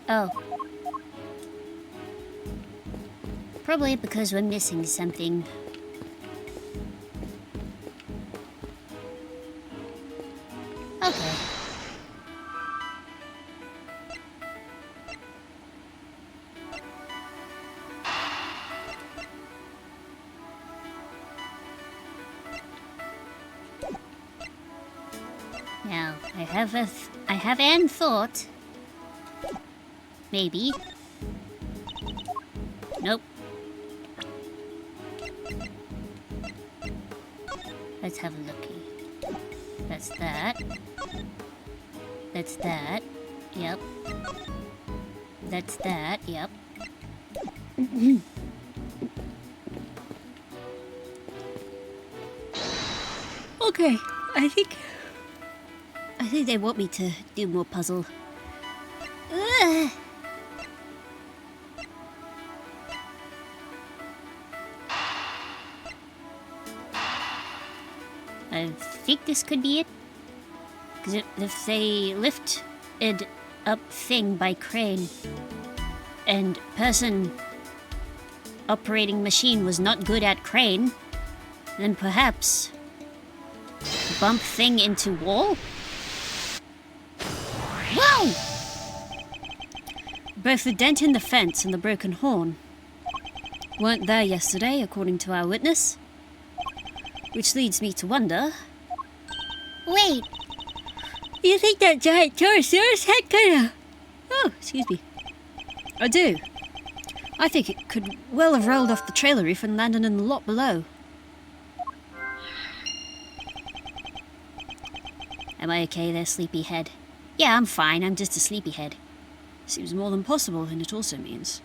Oh. Probably because we're missing something. Okay. Now, I have an thought. Maybe. Nope. Let's have a looky. That's that. That's that. Yep. That's that. Yep. Okay, I think they want me to do more puzzle. Ugh. I think this could be it. Because if they lift it up thing by crane, and person operating machine was not good at crane, then perhaps bump thing into wall? Whoa! Both the dent in the fence and the broken horn weren't there yesterday, according to our witness. Which leads me to wonder... Wait. You think that giant Torosaurus head kinda... Oh, excuse me. I do. I think it could well have rolled off the trailer roof and landed in the lot below. Am I okay there, sleepyhead? Yeah, I'm fine. I'm just a sleepyhead. Seems more than possible, and it also means...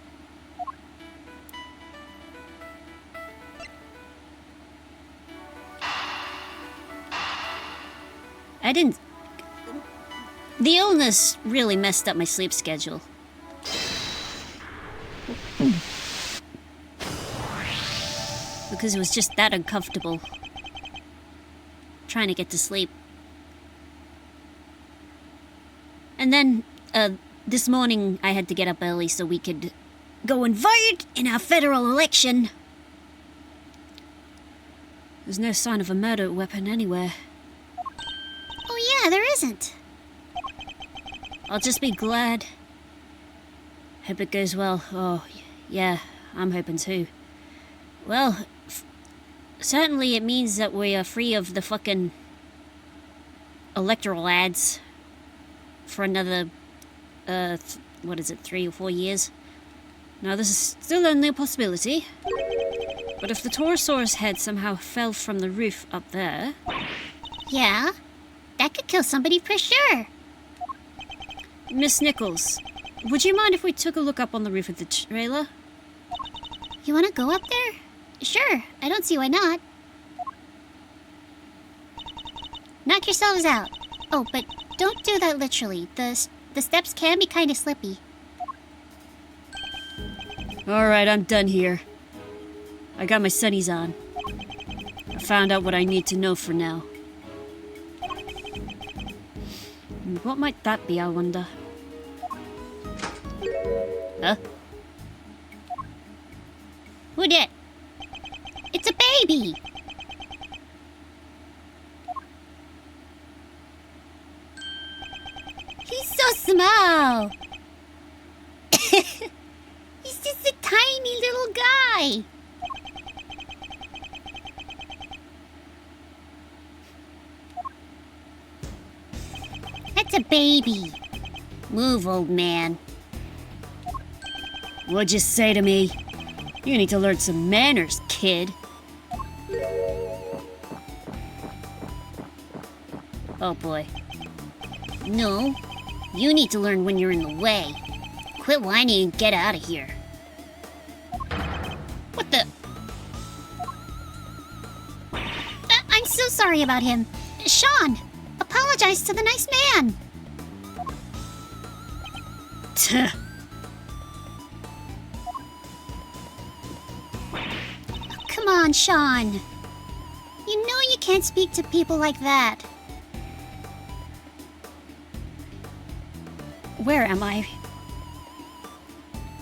I didn't... The illness really messed up my sleep schedule. Because it was just that uncomfortable. Trying to get to sleep. And then, this morning I had to get up early so we could go and vote in our federal election. There's no sign of a murder weapon anywhere. Oh yeah, there isn't. I'll just be glad. Hope it goes well. Oh, yeah, I'm hoping too. Well, certainly it means that we are free of the fucking electoral ads for another, what is it, 3 or 4 years? Now, this is still only a possibility. But if the Torosaurus head somehow fell from the roof up there... Yeah, that could kill somebody for sure. Miss Nichols, would you mind if we took a look up on the roof of the trailer? You want to go up there? Sure, I don't see why not. knock yourselves out. Oh, but don't do that literally. The steps can be kind of slippy. Alright, I'm done here. I got my sunnies on. I found out what I need to know for now. What might that be, I wonder? Huh? Who did? It's a baby! He's so small! He's just a tiny little guy! That's a baby. Move, old man. What'd you say to me? You need to learn some manners, kid. Oh boy. No, you need to learn when you're in the way. Quit whining and get out of here. What the? I'm so sorry about him. Seann, apologize to the nice man. Tuh. Come on, Seann. You know you can't speak to people like that. Where am I?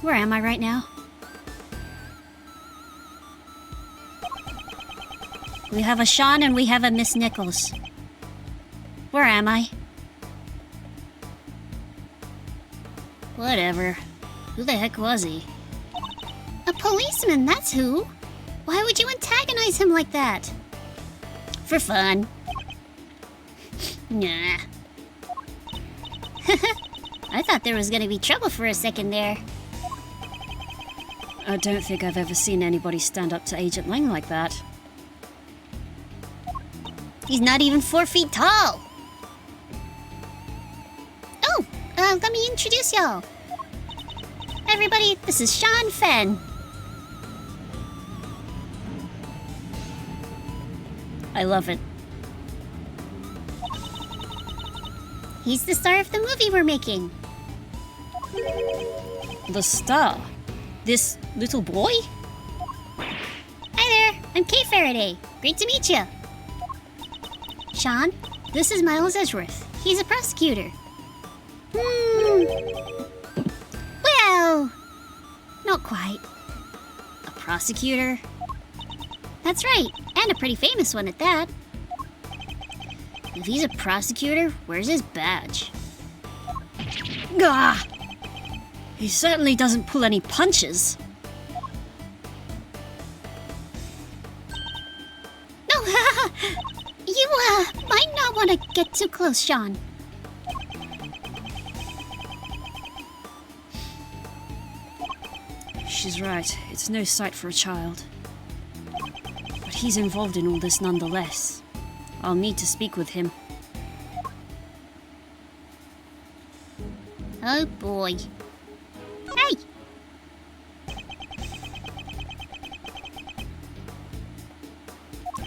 Where am I right now? We have a Seann and we have a Miss Nichols. Where am I? Whatever. Who the heck was he? A policeman, that's who. Why would you antagonize him like that? For fun. Nah. I thought there was gonna be trouble for a second there. I don't think I've ever seen anybody stand up to Agent Lang like that. He's not even 4 feet tall. Oh, let me introduce y'all. Everybody, this is Seann Fenn. I love it. He's the star of the movie we're making. The star? This little boy? Hi there, I'm Kay Faraday. Great to meet you. Seann, this is Miles Edgeworth. He's a prosecutor. Well, not quite. A prosecutor? That's right, and a pretty famous one at that. If he's a prosecutor, where's his badge? Gah! He certainly doesn't pull any punches. No, you might not want to get too close, Seann. She's right, it's no sight for a child. But he's involved in all this nonetheless. I'll need to speak with him. Oh boy. Hey!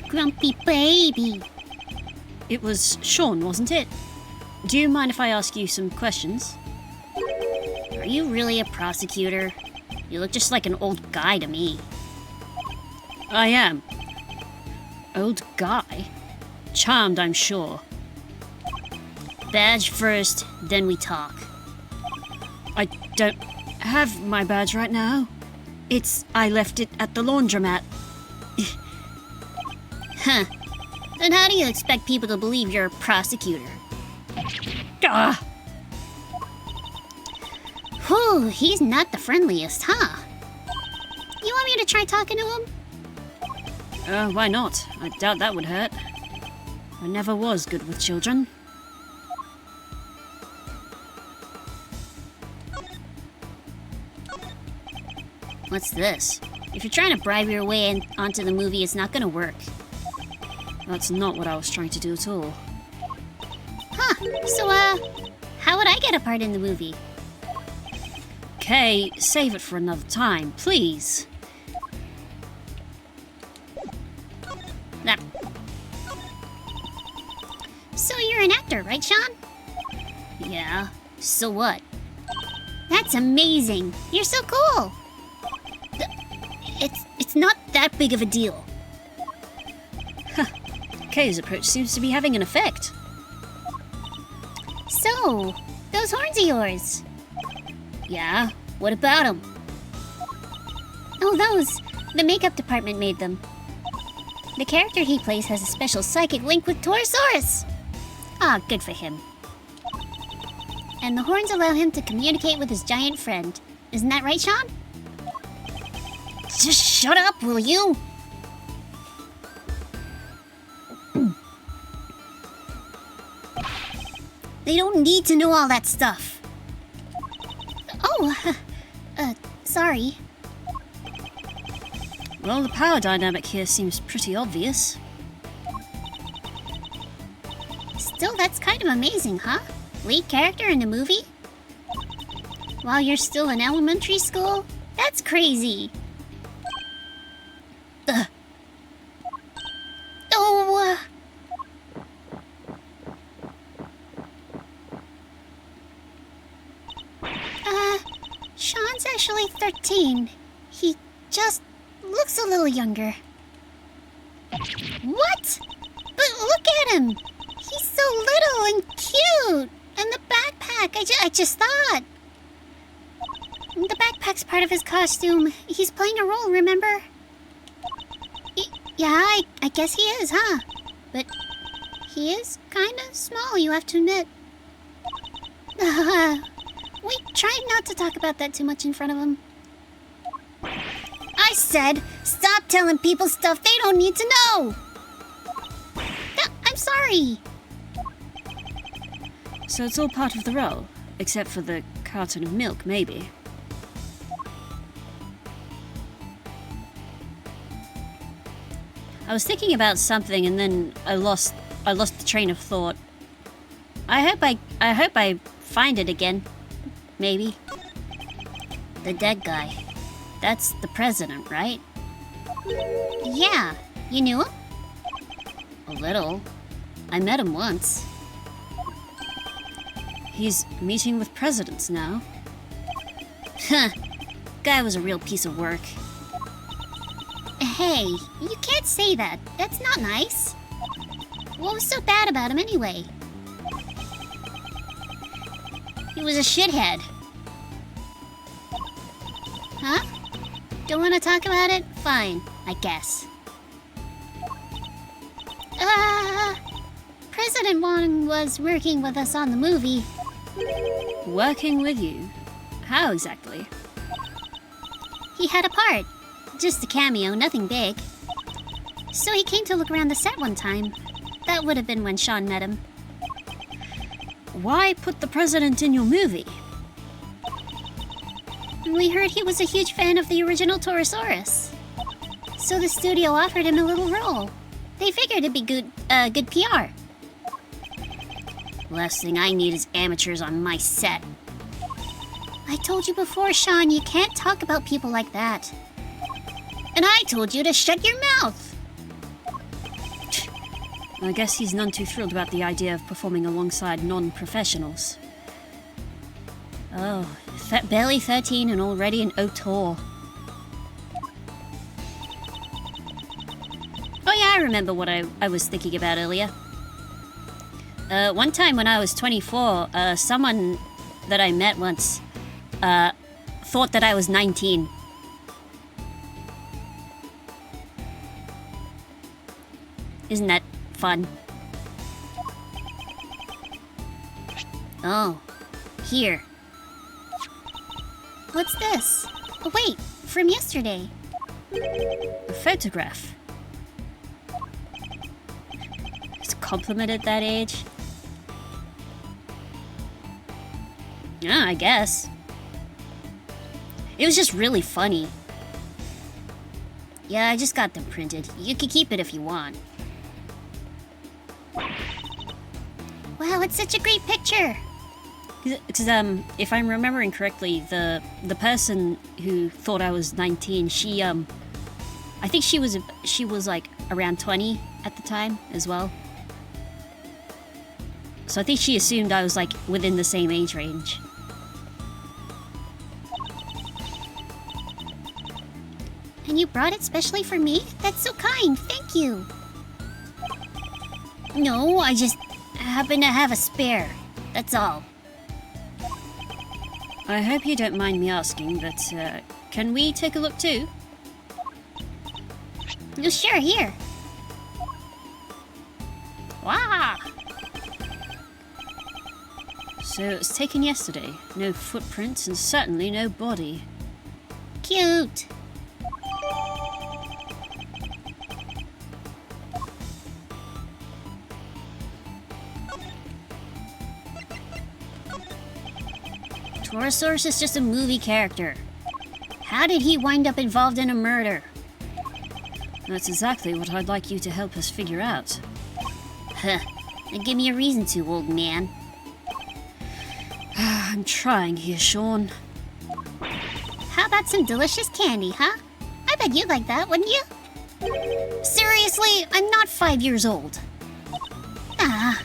Grumpy baby. It was Seann, wasn't it? Do you mind if I ask you some questions? Are you really a prosecutor? You look just like an old guy to me. I am. Old guy? Charmed, I'm sure. Badge first, then we talk. I don't have my badge right now. I left it at the laundromat. Huh. Then how do you expect people to believe you're a prosecutor? Ah! Whew, he's not the friendliest, huh? You want me to try talking to him? Why not? I doubt that would hurt. I never was good with children. What's this? If you're trying to bribe your way onto the movie, it's not gonna work. That's not what I was trying to do at all. Huh, so, how would I get a part in the movie? Kay, save it for another time, please. So you're an actor, right, Seann? Yeah, so what? That's amazing. You're so cool. It's not that big of a deal. Kay's approach seems to be having an effect. So, those horns are yours. Yeah, what about them? Oh, those. The makeup department made them. The character he plays has a special psychic link with Torosaurus. Ah, good for him. And the horns allow him to communicate with his giant friend. Isn't that right, Seann? Just shut up, will you? They don't need to know all that stuff. Oh, sorry. Well, the power dynamic here seems pretty obvious. Still, that's kind of amazing, huh? Lead character in a movie? While you're still in elementary school? That's crazy. Oh, Seann's actually 13. He just looks a little younger. What? But look at him! He's so little and cute! And the backpack, I just thought. The backpack's part of his costume. He's playing a role, remember? Yeah, I guess he is, huh? But he is kind of small, you have to admit. We tried not to talk about that too much in front of him. I said, stop telling people stuff they don't need to know! I'm sorry. So it's all part of the role, except for the carton of milk, maybe. I was thinking about something and then I lost the train of thought. I hope I find it again. Maybe. The dead guy. That's the president, right? Yeah. You knew him? A little. I met him once. He's meeting with presidents now. Huh. Guy was a real piece of work. Hey, you can't say that. That's not nice. What was so bad about him anyway? He was a shithead. Huh? Don't want to talk about it? Fine, I guess. President Wong was working with us on the movie. Working with you? How exactly? He had a part. Just a cameo, nothing big. So he came to look around the set one time. That would have been when Seann met him. Why put the president in your movie? We heard he was a huge fan of the original Torosaurus. So the studio offered him a little role. They figured it'd be good PR. Last thing I need is amateurs on my set. I told you before, Seann, you can't talk about people like that. And I told you to shut your mouth! I guess he's none too thrilled about the idea of performing alongside non-professionals. Oh, barely 13 and already an auteur. Oh yeah, I remember what I was thinking about earlier. One time when I was 24, someone that I met once thought that I was 19. Isn't that fun? Oh, here. What's this? Oh, wait, from yesterday. A photograph. It's complimented that age. Yeah, I guess. It was just really funny. Yeah, I just got them printed. You can keep it if you want. Wow, it's such a great picture. Because if I'm remembering correctly, the person who thought I was 19, she I think she was like around 20 at the time as well. So I think she assumed I was like within the same age range. And you brought it specially for me? That's so kind, thank you. No, I just happen to have a spare. That's all. I hope you don't mind me asking, but can we take a look too? Oh, sure, here. Wow! So it was taken yesterday. No footprints and certainly no body. Cute. Torosaurus is just a movie character. How did he wind up involved in a murder? That's exactly what I'd like you to help us figure out. Huh. Then give me a reason to, old man. I'm trying here, Seann. How about some delicious candy, huh? I bet you'd like that, wouldn't you? Seriously, I'm not 5 years old. Ah,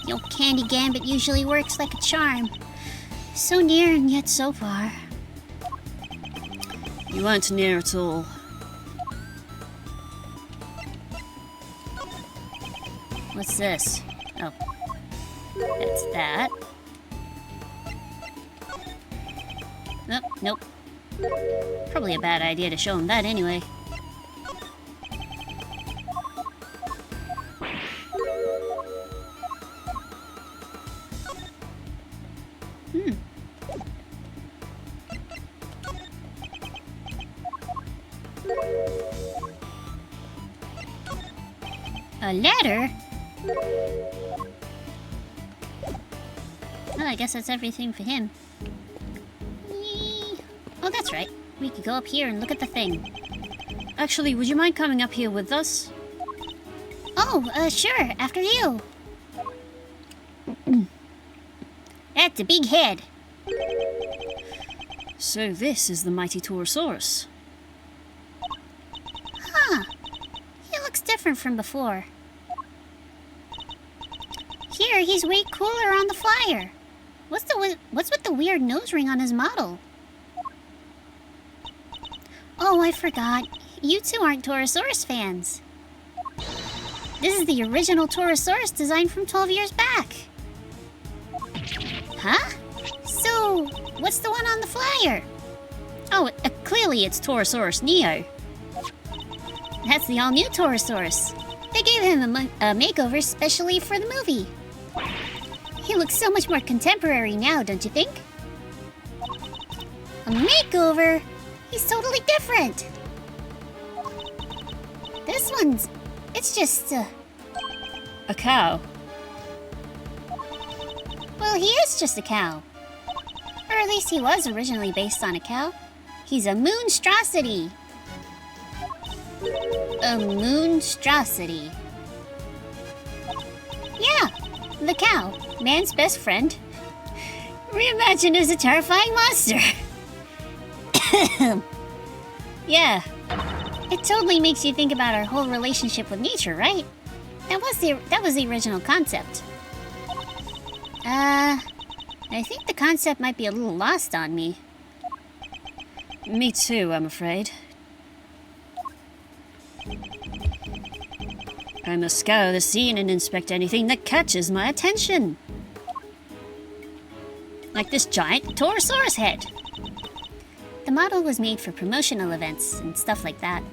the old candy gambit usually works like a charm. So near and yet so far. You weren't near at all. What's this? Oh. That's that. Oh, nope. Probably a bad idea to show him that anyway. A letter? Well, I guess that's everything for him. Oh, that's right. We could go up here and look at the thing. Actually, would you mind coming up here with us? Oh, sure. After you. That's a big head. So this is the mighty Torosaurus. Huh. He looks different from before. Here, he's way cooler on the flyer. What's with the weird nose ring on his model? Oh, I forgot. You two aren't Torosaurus fans. This is the original Torosaurus design from 12 years back. Huh? So, what's the one on the flyer? Oh, clearly it's Torosaurus Neo. That's the all-new Torosaurus. They gave him a makeover specially for the movie. He looks so much more contemporary now, don't you think? A makeover? He's totally different. This one's... it's just, A cow. well, he is just a cow. Or at least he was originally based on a cow. He's a monstrosity. A monstrosity. Yeah, the cow. Man's best friend. Reimagined as a terrifying monster. Yeah. It totally makes you think about our whole relationship with nature, right? That was the original concept. I think the concept might be a little lost on me. Me too, I'm afraid. I must scour the scene and inspect anything that catches my attention. Like this giant Torosaurus head. The model was made for promotional events and stuff like that.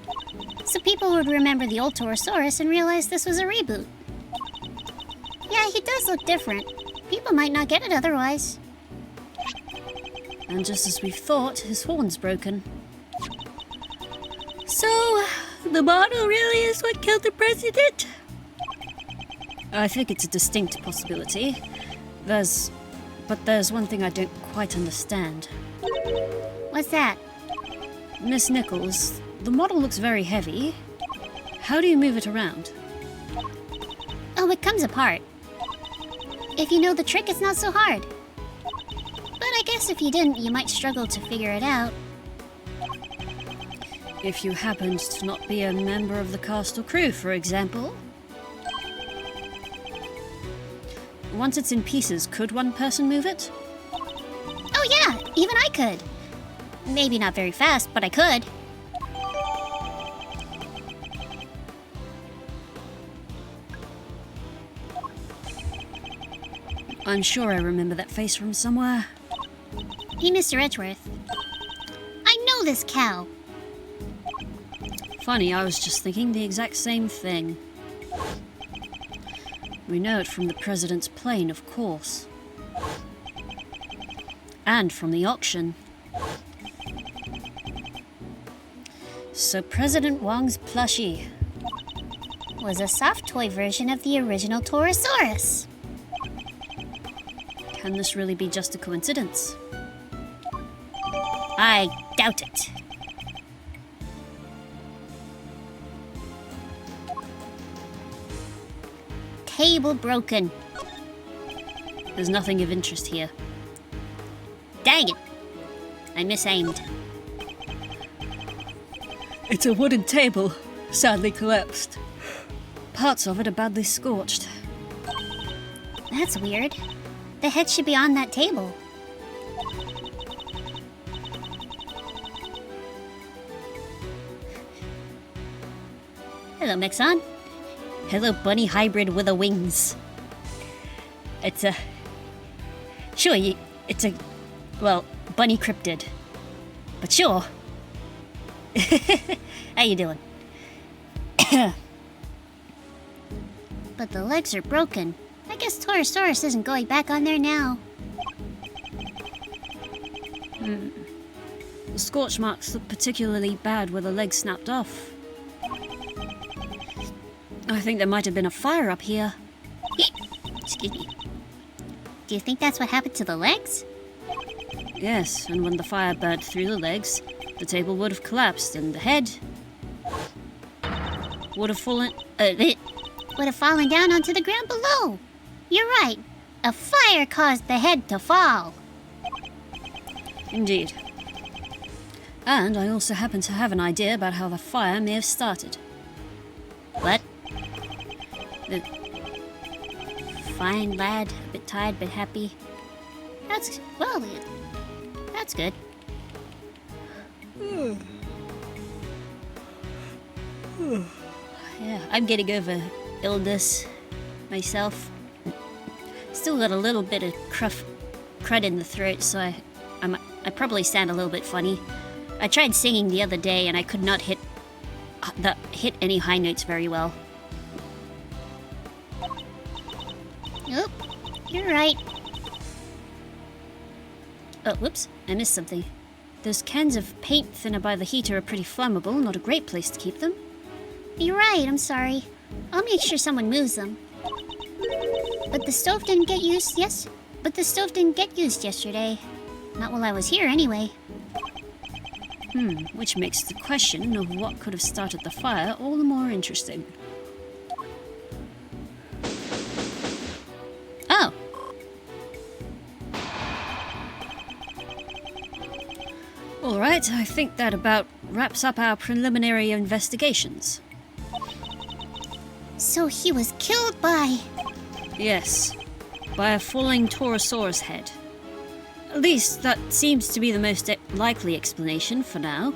So people would remember the old Torosaurus and realize this was a reboot. Yeah, he does look different. People might not get it otherwise. And just as we thought, his horn's broken. So, the model really is what killed the president? I think it's a distinct possibility. But there's one thing I don't quite understand. What's that? Miss Nichols, the model looks very heavy. How do you move it around? Oh, it comes apart. If you know the trick, it's not so hard. But I guess if you didn't, you might struggle to figure it out. If you happened to not be a member of the cast or crew, for example. once it's in pieces, could one person move it? Oh yeah, even I could. Maybe not very fast, but I could. I'm sure I remember that face from somewhere. Hey, Mr. Edgeworth. I know this cow. Funny, I was just thinking the exact same thing. We know it from the president's plane, of course. And from the auction. So President Wong's plushie Was a soft toy version of the original Torosaurus. Can this really be just a coincidence? I doubt it. Table broken. There's nothing of interest here. Dang it. I misaimed. It's a wooden table, sadly collapsed. Parts of it are badly scorched. That's weird. The head should be on that table. Hello, Mixon. Hello, bunny hybrid with a wings. It's a... Sure, it's a... Well, bunny cryptid. But sure. How you doing? But the legs are broken. I guess Torosaurus isn't going back on there now. The scorch marks look particularly bad where the legs snapped off. I think there might have been a fire up here. Excuse me. Do you think that's what happened to the legs? Yes, and when the fire burnt through the legs, the table would have collapsed and the head would have fallen... Would have fallen down onto the ground below. You're right. A fire caused the head to fall. Indeed. And I also happen to have an idea about how the fire may have started. What? The Fine lad, a bit tired but happy. That's good. Yeah, I'm getting over illness myself. Still got a little bit of crud in the throat, so I probably sound a little bit funny. I tried singing the other day and I could not hit any high notes very well. Oop, you're right. Oh, whoops, I missed something. Those cans of paint thinner by the heater are pretty flammable, not a great place to keep them. You're right, I'm sorry. I'll make sure someone moves them. But the stove didn't get used yesterday. Not while I was here, anyway. Which makes the question of what could have started the fire all the more interesting. Oh! Alright, I think that about wraps up our preliminary investigations. So he was killed by... Yes, by a falling Torosaurus head. At least, that seems to be the most likely explanation for now.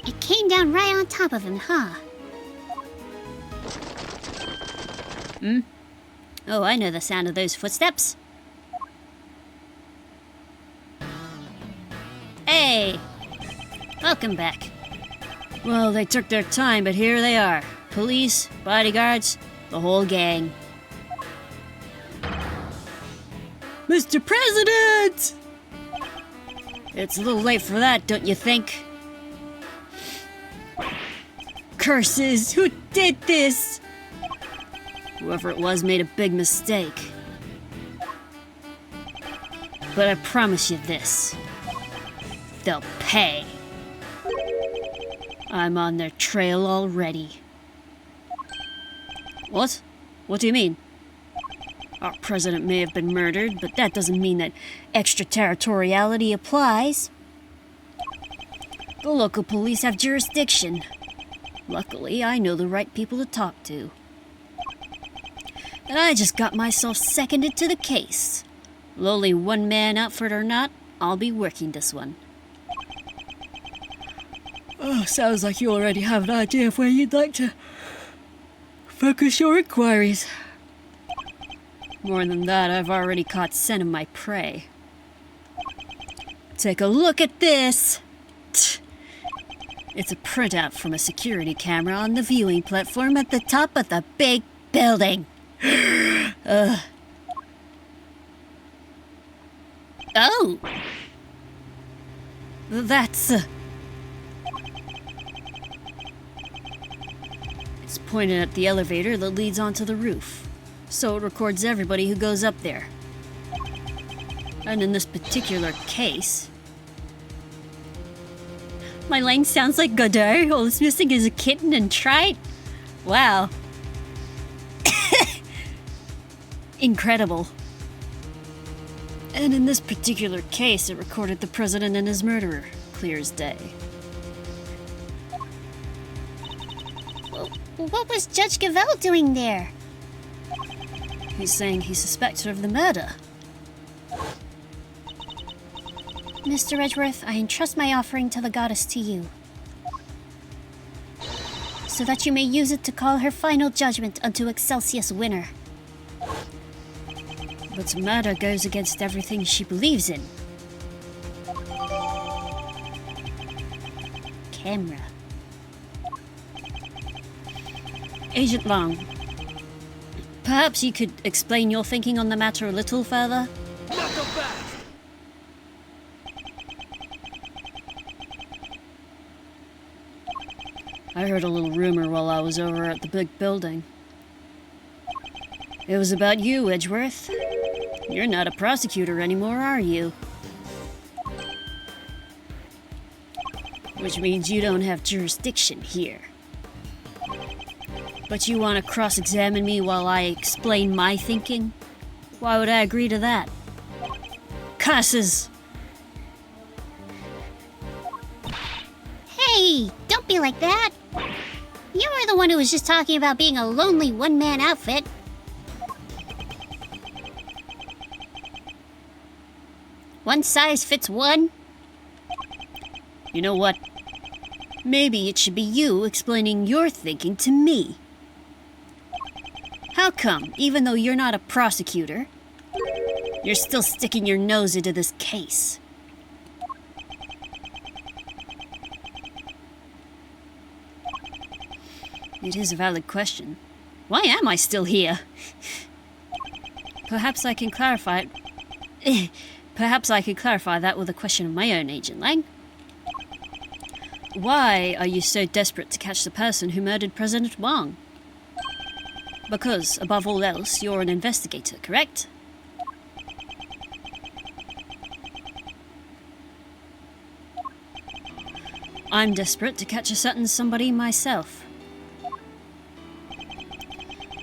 It came down right on top of him, huh? Oh, I know the sound of those footsteps. Hey! Welcome back. Well, they took their time, but here they are. Police, bodyguards, the whole gang. Mr. President! It's a little late for that, don't you think? Curses! Who did this? Whoever it was made a big mistake. But I promise you this. They'll pay. I'm on their trail already. What? What do you mean? Our president may have been murdered, but that doesn't mean that extraterritoriality applies. The local police have jurisdiction. Luckily, I know the right people to talk to. And I just got myself seconded to the case. Lowly one-man outfit or not, I'll be working this one. Oh, sounds like you already have an idea of where you'd like to focus your inquiries. More than that, I've already caught scent of my prey. Take a look at this! It's a printout from a security camera on the viewing platform at the top of the big building. Oh! That's... It's pointed at the elevator that leads onto the roof, so it records everybody who goes up there. And in this particular case... My line sounds like Godard. All it's missing is a kitten and trite. Wow. Incredible. And in this particular case, it recorded the president and his murderer. Clear as day. Well, what was Judge Gavelle doing there? He's saying he suspects her of the murder. Mr. Edgeworth, I entrust my offering to the goddess to you, so that you may use it to call her final judgment unto Excelsius winner. But murder goes against everything she believes in. Camera. Agent Long, perhaps you could explain your thinking on the matter a little further? I heard a little rumor while I was over at the big building. It was about you, Edgeworth. You're not a prosecutor anymore, are you? Which means you don't have jurisdiction here. But you want to cross-examine me while I explain my thinking? Why would I agree to that? Curses! Hey, don't be like that. You were the one who was just talking about being a lonely one-man outfit. One size fits one? You know what? Maybe it should be you explaining your thinking to me. How come, even though you're not a prosecutor, you're still sticking your nose into this case? It is a valid question. Why am I still here? Perhaps I can clarify it. Perhaps I could clarify that with a question of my own, Agent Lang. Why are you so desperate to catch the person who murdered President Wang? Because, above all else, you're an investigator, correct? I'm desperate to catch a certain somebody myself.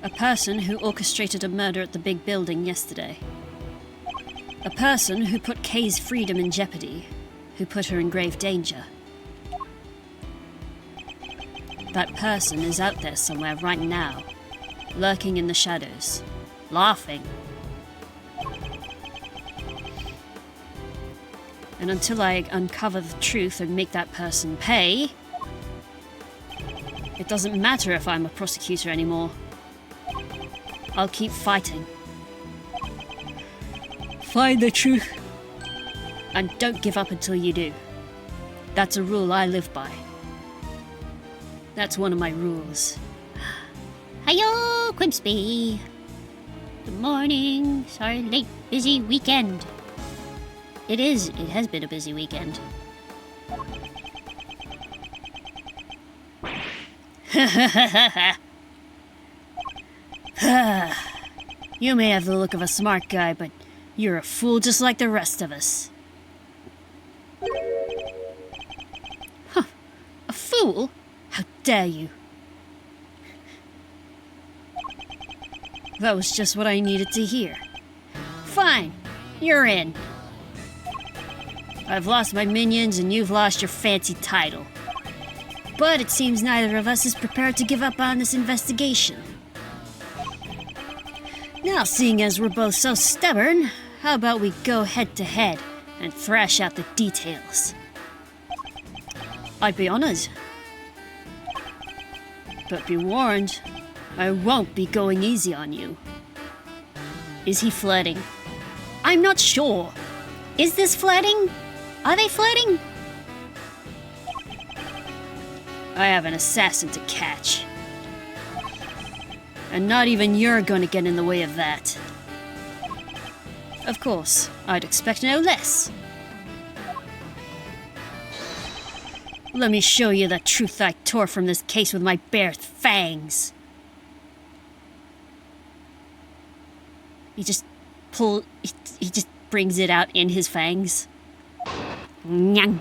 A person who orchestrated a murder at the big building yesterday. A person who put Kay's freedom in jeopardy, who put her in grave danger. That person is out there somewhere right now, lurking in the shadows, laughing. And until I uncover the truth and make that person pay, it doesn't matter if I'm a prosecutor anymore. I'll keep fighting. Find the truth. And don't give up until you do. That's a rule I live by. That's one of my rules. Hiyo, Quimpsby. Good morning. Sorry, late, busy weekend. It has been a busy weekend. You may have the look of a smart guy, but you're a fool just like the rest of us. Huh. A fool? How dare you? That was just what I needed to hear. Fine, you're in. I've lost my minions and you've lost your fancy title. But it seems neither of us is prepared to give up on this investigation. Now, seeing as we're both so stubborn, how about we go head to head and thrash out the details? I'd be honored. But be warned, I won't be going easy on you. Is he flirting? I'm not sure. Is this flirting? Are they flirting? I have an assassin to catch. And not even you're gonna get in the way of that. Of course, I'd expect no less. Let me show you the truth I tore from this case with my bare fangs. He just brings it out in his fangs. Nyang.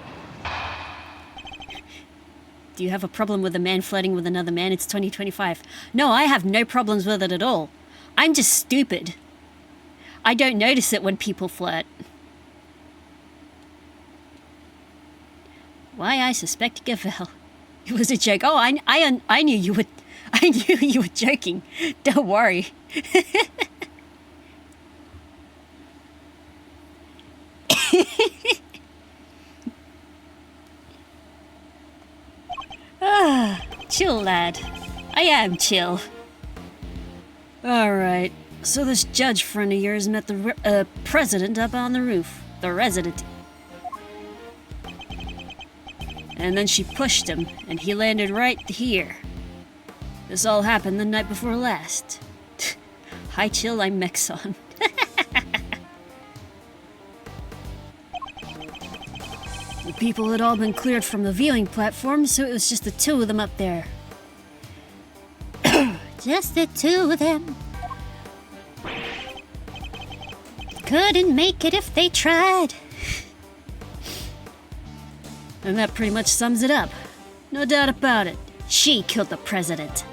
Do you have a problem with a man flirting with another man? It's 2025. No, I have no problems with it at all. I'm just stupid. I don't notice it when people flirt. Why I suspect Gavel. It was a joke. Oh, I knew you were. I knew you were joking. Don't worry. Chill, lad. I am chill. Alright, so this judge friend of yours met the president up on the roof. The resident. And then she pushed him, and he landed right here. This all happened the night before last. Hi, chill, I'm Mexon. The people had all been cleared from the viewing platform, so it was just the two of them up there. Just the two of them. Couldn't make it if they tried. And that pretty much sums it up. No doubt about it. She killed the president.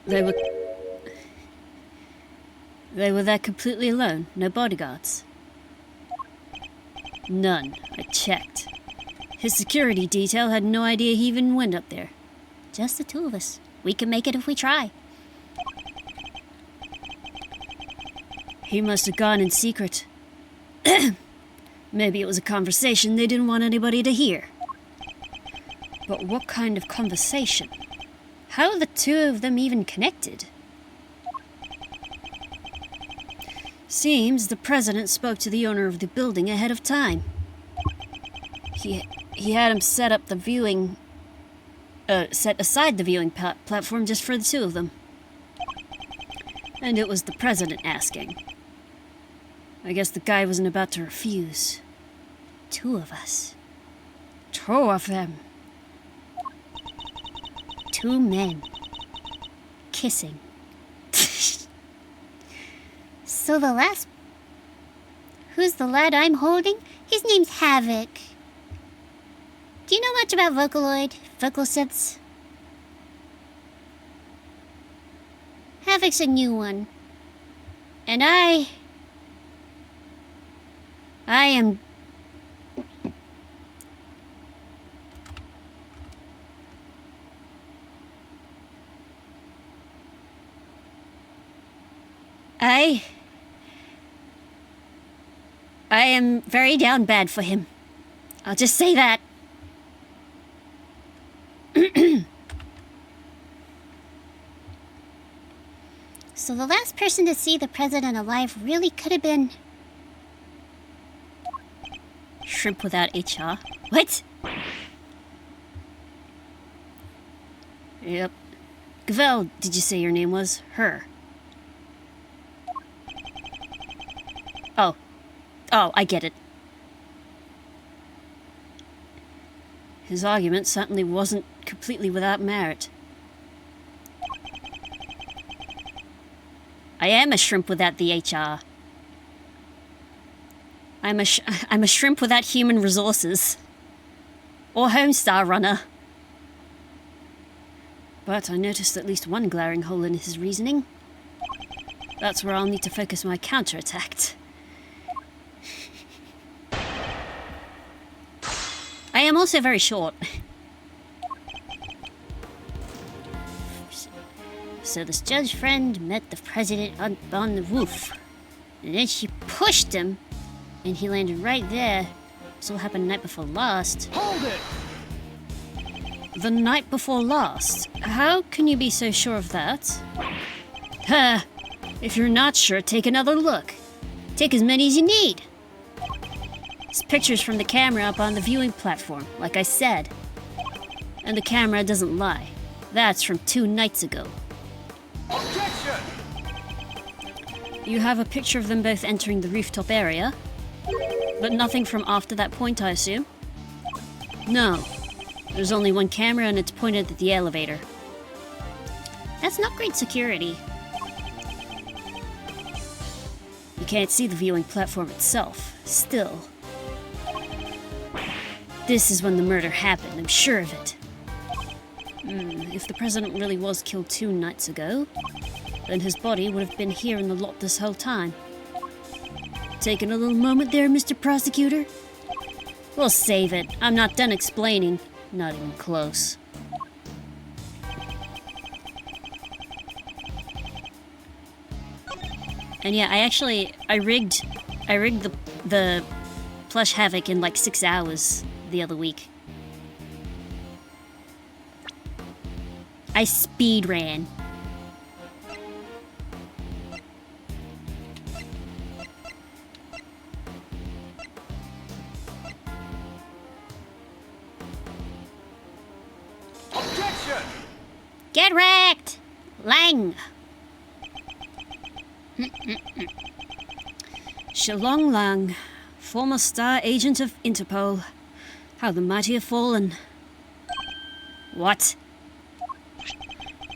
They were there completely alone. No bodyguards. None. I checked. His security detail had no idea he even went up there. Just the two of us. We can make it if we try. He must have gone in secret. Maybe it was a conversation they didn't want anybody to hear. But what kind of conversation? How are the two of them even connected? Seems the president spoke to the owner of the building ahead of time. He had him set up the viewing... set aside the viewing platform just for the two of them. And it was the president asking. I guess the guy wasn't about to refuse. Two of us. Two of them. Two men. Kissing. So the last... Who's the lad I'm holding? His name's Havoc. Do you know much about Vocaloid? Vocal synths? Havoc's a new one. And I am... I am very down bad for him. I'll just say that. So the last person to see the president alive really could have been... Shrimp without HR? What? Yep. Gavel, did you say your name was? Her. Oh, I get it. His argument certainly wasn't completely without merit. I am a shrimp without the HR. I'm a shrimp without human resources. Or Homestar Runner. But I noticed at least one glaring hole in his reasoning. That's where I'll need to focus my counterattack. I am also very short. So this judge friend met the president on the roof. And then she pushed him, and he landed right there. This all happened the night before last. Hold it! The night before last? How can you be so sure of that? Huh. If you're not sure, take another look. Take as many as you need. It's pictures from the camera up on the viewing platform, like I said. And the camera doesn't lie. That's from 2 nights ago. Objection! You have a picture of them both entering the rooftop area, but nothing from after that point, I assume? No. There's only one camera and it's pointed at the elevator. That's not great security. You can't see the viewing platform itself. Still. This is when the murder happened, I'm sure of it. If the president really was killed 2 nights ago, then his body would have been here in the lot this whole time. Taking a little moment there, Mr. Prosecutor? We'll save it. I'm not done explaining. Not even close. And yeah, I rigged the plush Havoc in like 6 hours the other week. I speed ran. Objection! Get wrecked! Lang! Shalong Lang, former star agent of Interpol. How the mighty have fallen. What?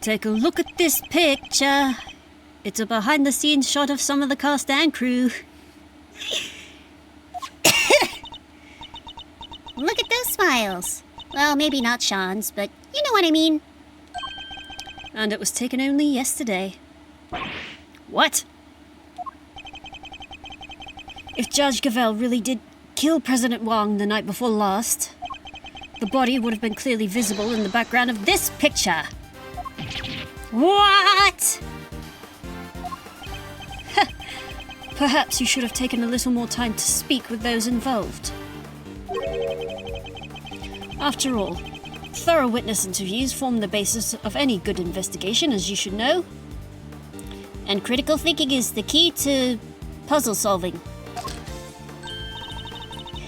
Take a look at this picture. It's a behind-the-scenes shot of some of the cast and crew. Look at those smiles. Well, maybe not Seann's, but you know what I mean. And it was taken only yesterday. What? If Judge Gavelle really did kill President Wong the night before last, the body would have been clearly visible in the background of this picture. What? Perhaps you should have taken a little more time to speak with those involved. After all, thorough witness interviews form the basis of any good investigation, as you should know. And critical thinking is the key to puzzle solving.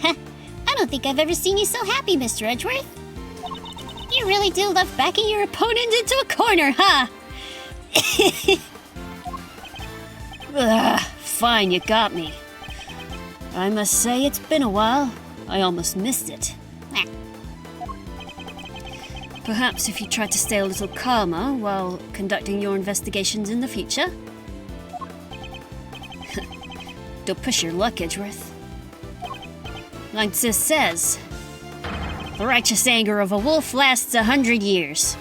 I don't think I've ever seen you so happy, Mr. Edgeworth. You really do love backing your opponent into a corner, huh? Ugh, fine, you got me. I must say it's been a while. I almost missed it. Perhaps if you tried to stay a little calmer while conducting your investigations in the future. Don't push your luck, Edgeworth. Like this says, the righteous anger of a wolf lasts 100 years.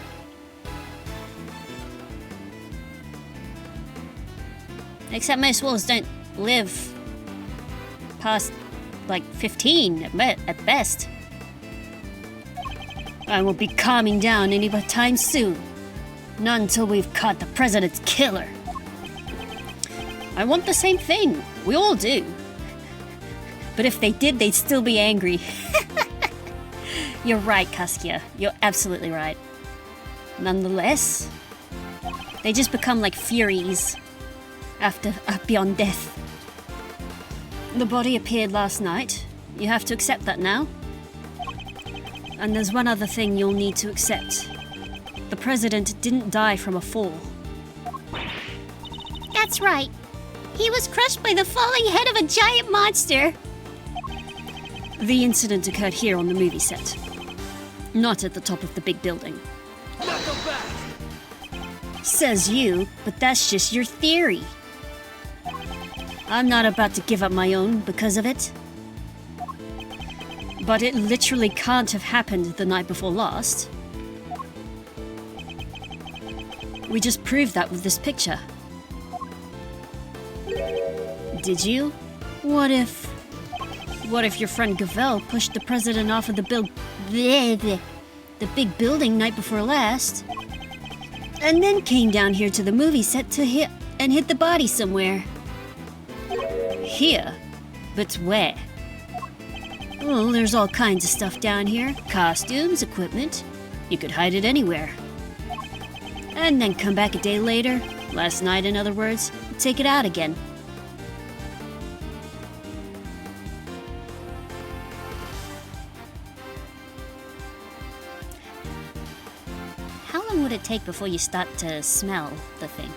Except most wolves don't live past, like, 15 at best. I won't be calming down any time soon. Not until we've caught the president's killer. I want the same thing. We all do. But if they did, they'd still be angry. You're right, Kaskia. You're absolutely right. Nonetheless, they just become like furies after beyond death. The body appeared last night. You have to accept that now. And there's one other thing you'll need to accept. The president didn't die from a fall. That's right. He was crushed by the falling head of a giant monster. The incident occurred here on the movie set. Not at the top of the big building. Knuckle back! Says you, but that's just your theory. I'm not about to give up my own because of it. But it literally can't have happened the night before last. We just proved that with this picture. Did you? What if your friend Gavelle pushed the president off of the big building night before last? And then came down here to the movie set to hit the body somewhere. Here? But where? Well, there's all kinds of stuff down here. Costumes, equipment. You could hide it anywhere. And then come back a day later, last night in other words, and take it out again. How long would it take before you start to smell the thing?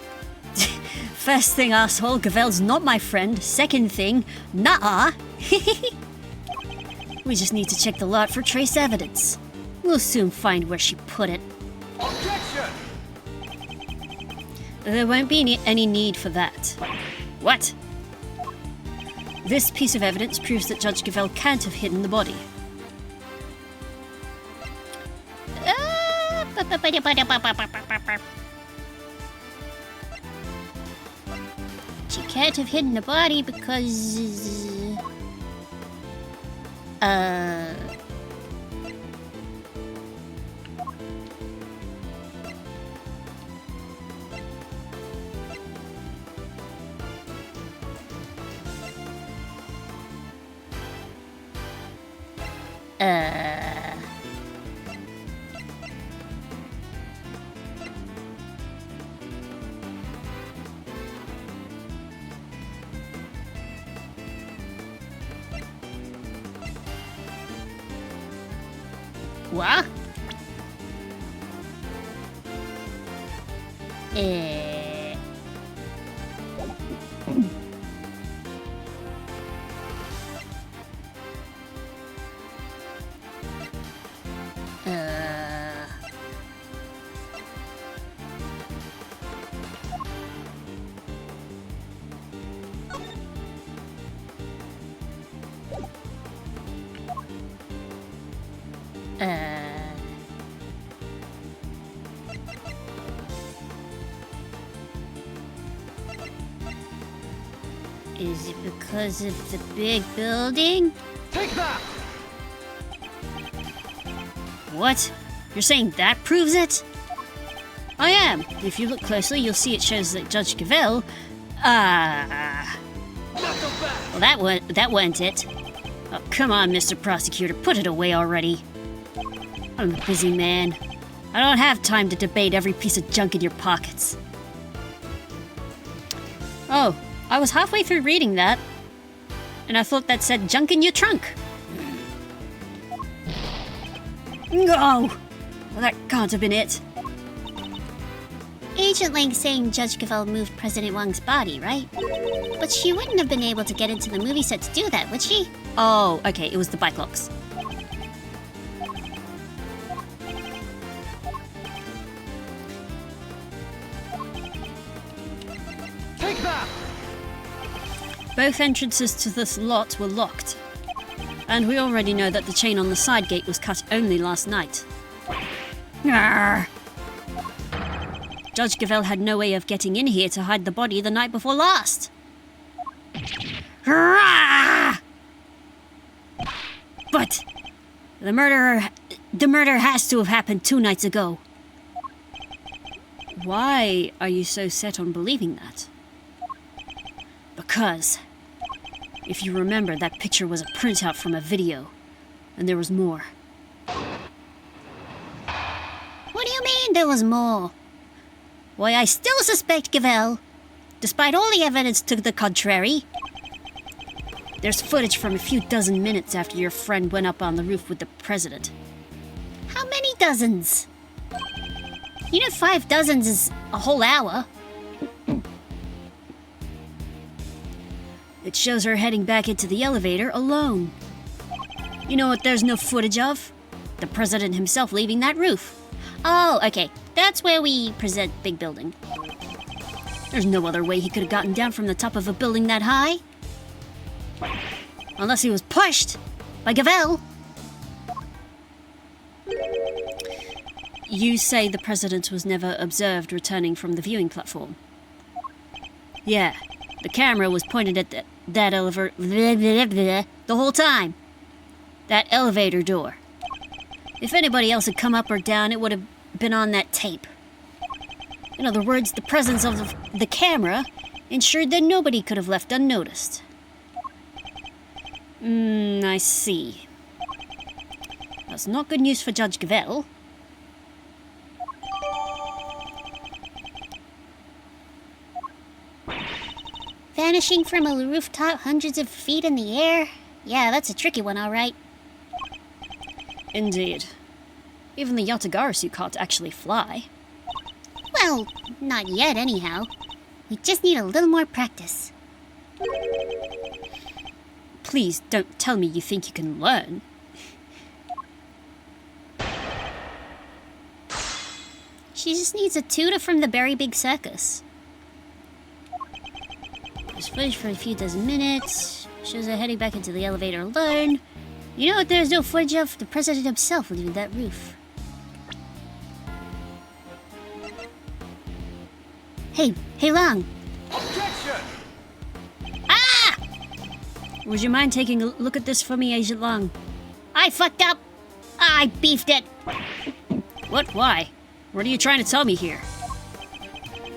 First thing, asshole, Gavel's not my friend. Second thing, nah. We just need to check the lot for trace evidence. We'll soon find where she put it. Objection! There won't be any need for that. What? This piece of evidence proves that Judge Gavel can't have hidden the body. She can't have hidden the body because... What? Is it because of the big building? Take that! What? You're saying that proves it? I am. If you look closely, you'll see it shows that Judge Gavel... Knock them back! Well, that weren't it. Oh, come on, Mr. Prosecutor, put it away already. I'm a busy man. I don't have time to debate every piece of junk in your pockets. Oh, I was halfway through reading that, and I thought that said junk in your trunk. No! Well, that can't have been it. Agent Lang's saying Judge Gavel moved President Wang's body, right? But she wouldn't have been able to get into the movie set to do that, would she? Oh, okay, it was the bike locks. Take that! Both entrances to this lot were locked. And we already know that the chain on the side gate was cut only last night. Arrgh. Judge Gavel had no way of getting in here to hide the body the night before last. Arrgh. But the murder has to have happened 2 nights ago. Why are you so set on believing that? Because, if you remember, that picture was a printout from a video, and there was more. What do you mean there was more? Why, I still suspect Gavel, despite all the evidence to the contrary. There's footage from a few dozen minutes after your friend went up on the roof with the president. How many dozens? You know 5 dozens is a whole hour. It shows her heading back into the elevator alone. You know what there's no footage of? The president himself leaving that roof. Oh, okay. That's where we present big building. There's no other way he could have gotten down from the top of a building that high. Unless he was pushed by Gavel. You say the president was never observed returning from the viewing platform. Yeah, the camera was pointed at that elevator the whole time. That elevator door. If anybody else had come up or down, it would have been on that tape. In other words, the presence of the camera ensured that nobody could have left unnoticed. I see. That's not good news for Judge Gavel. Vanishing from a rooftop hundreds of feet in the air? Yeah, that's a tricky one, all right. Indeed. Even the Yatagarasu can't actually fly. Well, not yet anyhow. We just need a little more practice. Please don't tell me you think you can learn. She just needs a tutor from the very big circus. There's footage for a few dozen minutes. Shows her heading back into the elevator alone. You know what there's no footage of? The president himself leaving that roof. Hey Long. Objection! Ah! Would you mind taking a look at this for me, Agent Long? I fucked up. I beefed it. What? Why? What are you trying to tell me here?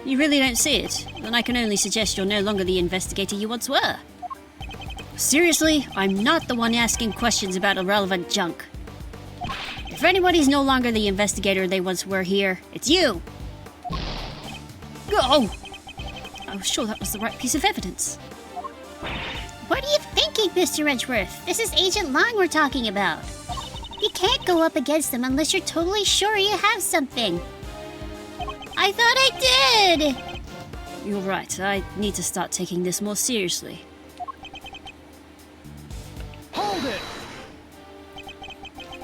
You really don't see it, then I can only suggest you're no longer the investigator you once were. Seriously, I'm not the one asking questions about irrelevant junk. If anybody's no longer the investigator they once were here, it's you! Oh! I was sure that was the right piece of evidence. What are you thinking, Mr. Edgeworth? This is Agent Long we're talking about. You can't go up against him unless you're totally sure you have something. I thought I did! You're right, I need to start taking this more seriously. Hold it!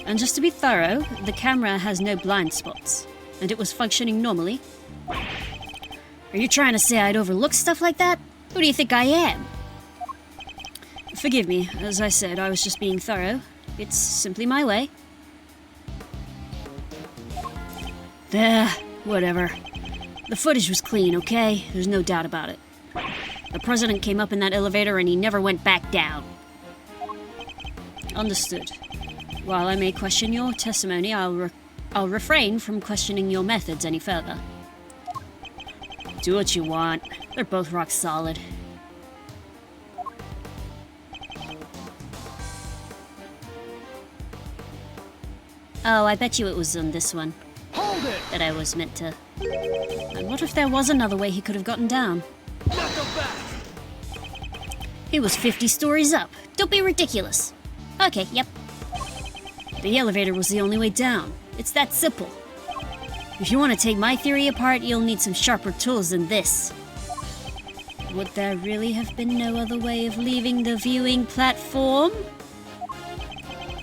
And just to be thorough, the camera has no blind spots, and it was functioning normally. Are you trying to say I'd overlook stuff like that? Who do you think I am? Forgive me, as I said, I was just being thorough. It's simply my way. There, whatever. The footage was clean, okay? There's no doubt about it. The president came up in that elevator and he never went back down. Understood. While I may question your testimony, I'll refrain from questioning your methods any further. Do what you want. They're both rock solid. Oh, I bet you it was on this one Hold it! that I was meant to. And what if there was another way he could have gotten down? Knock him back! He was 50 stories up. Don't be ridiculous. Okay, yep. The elevator was the only way down. It's that simple. If you want to take my theory apart, you'll need some sharper tools than this. Would there really have been no other way of leaving the viewing platform?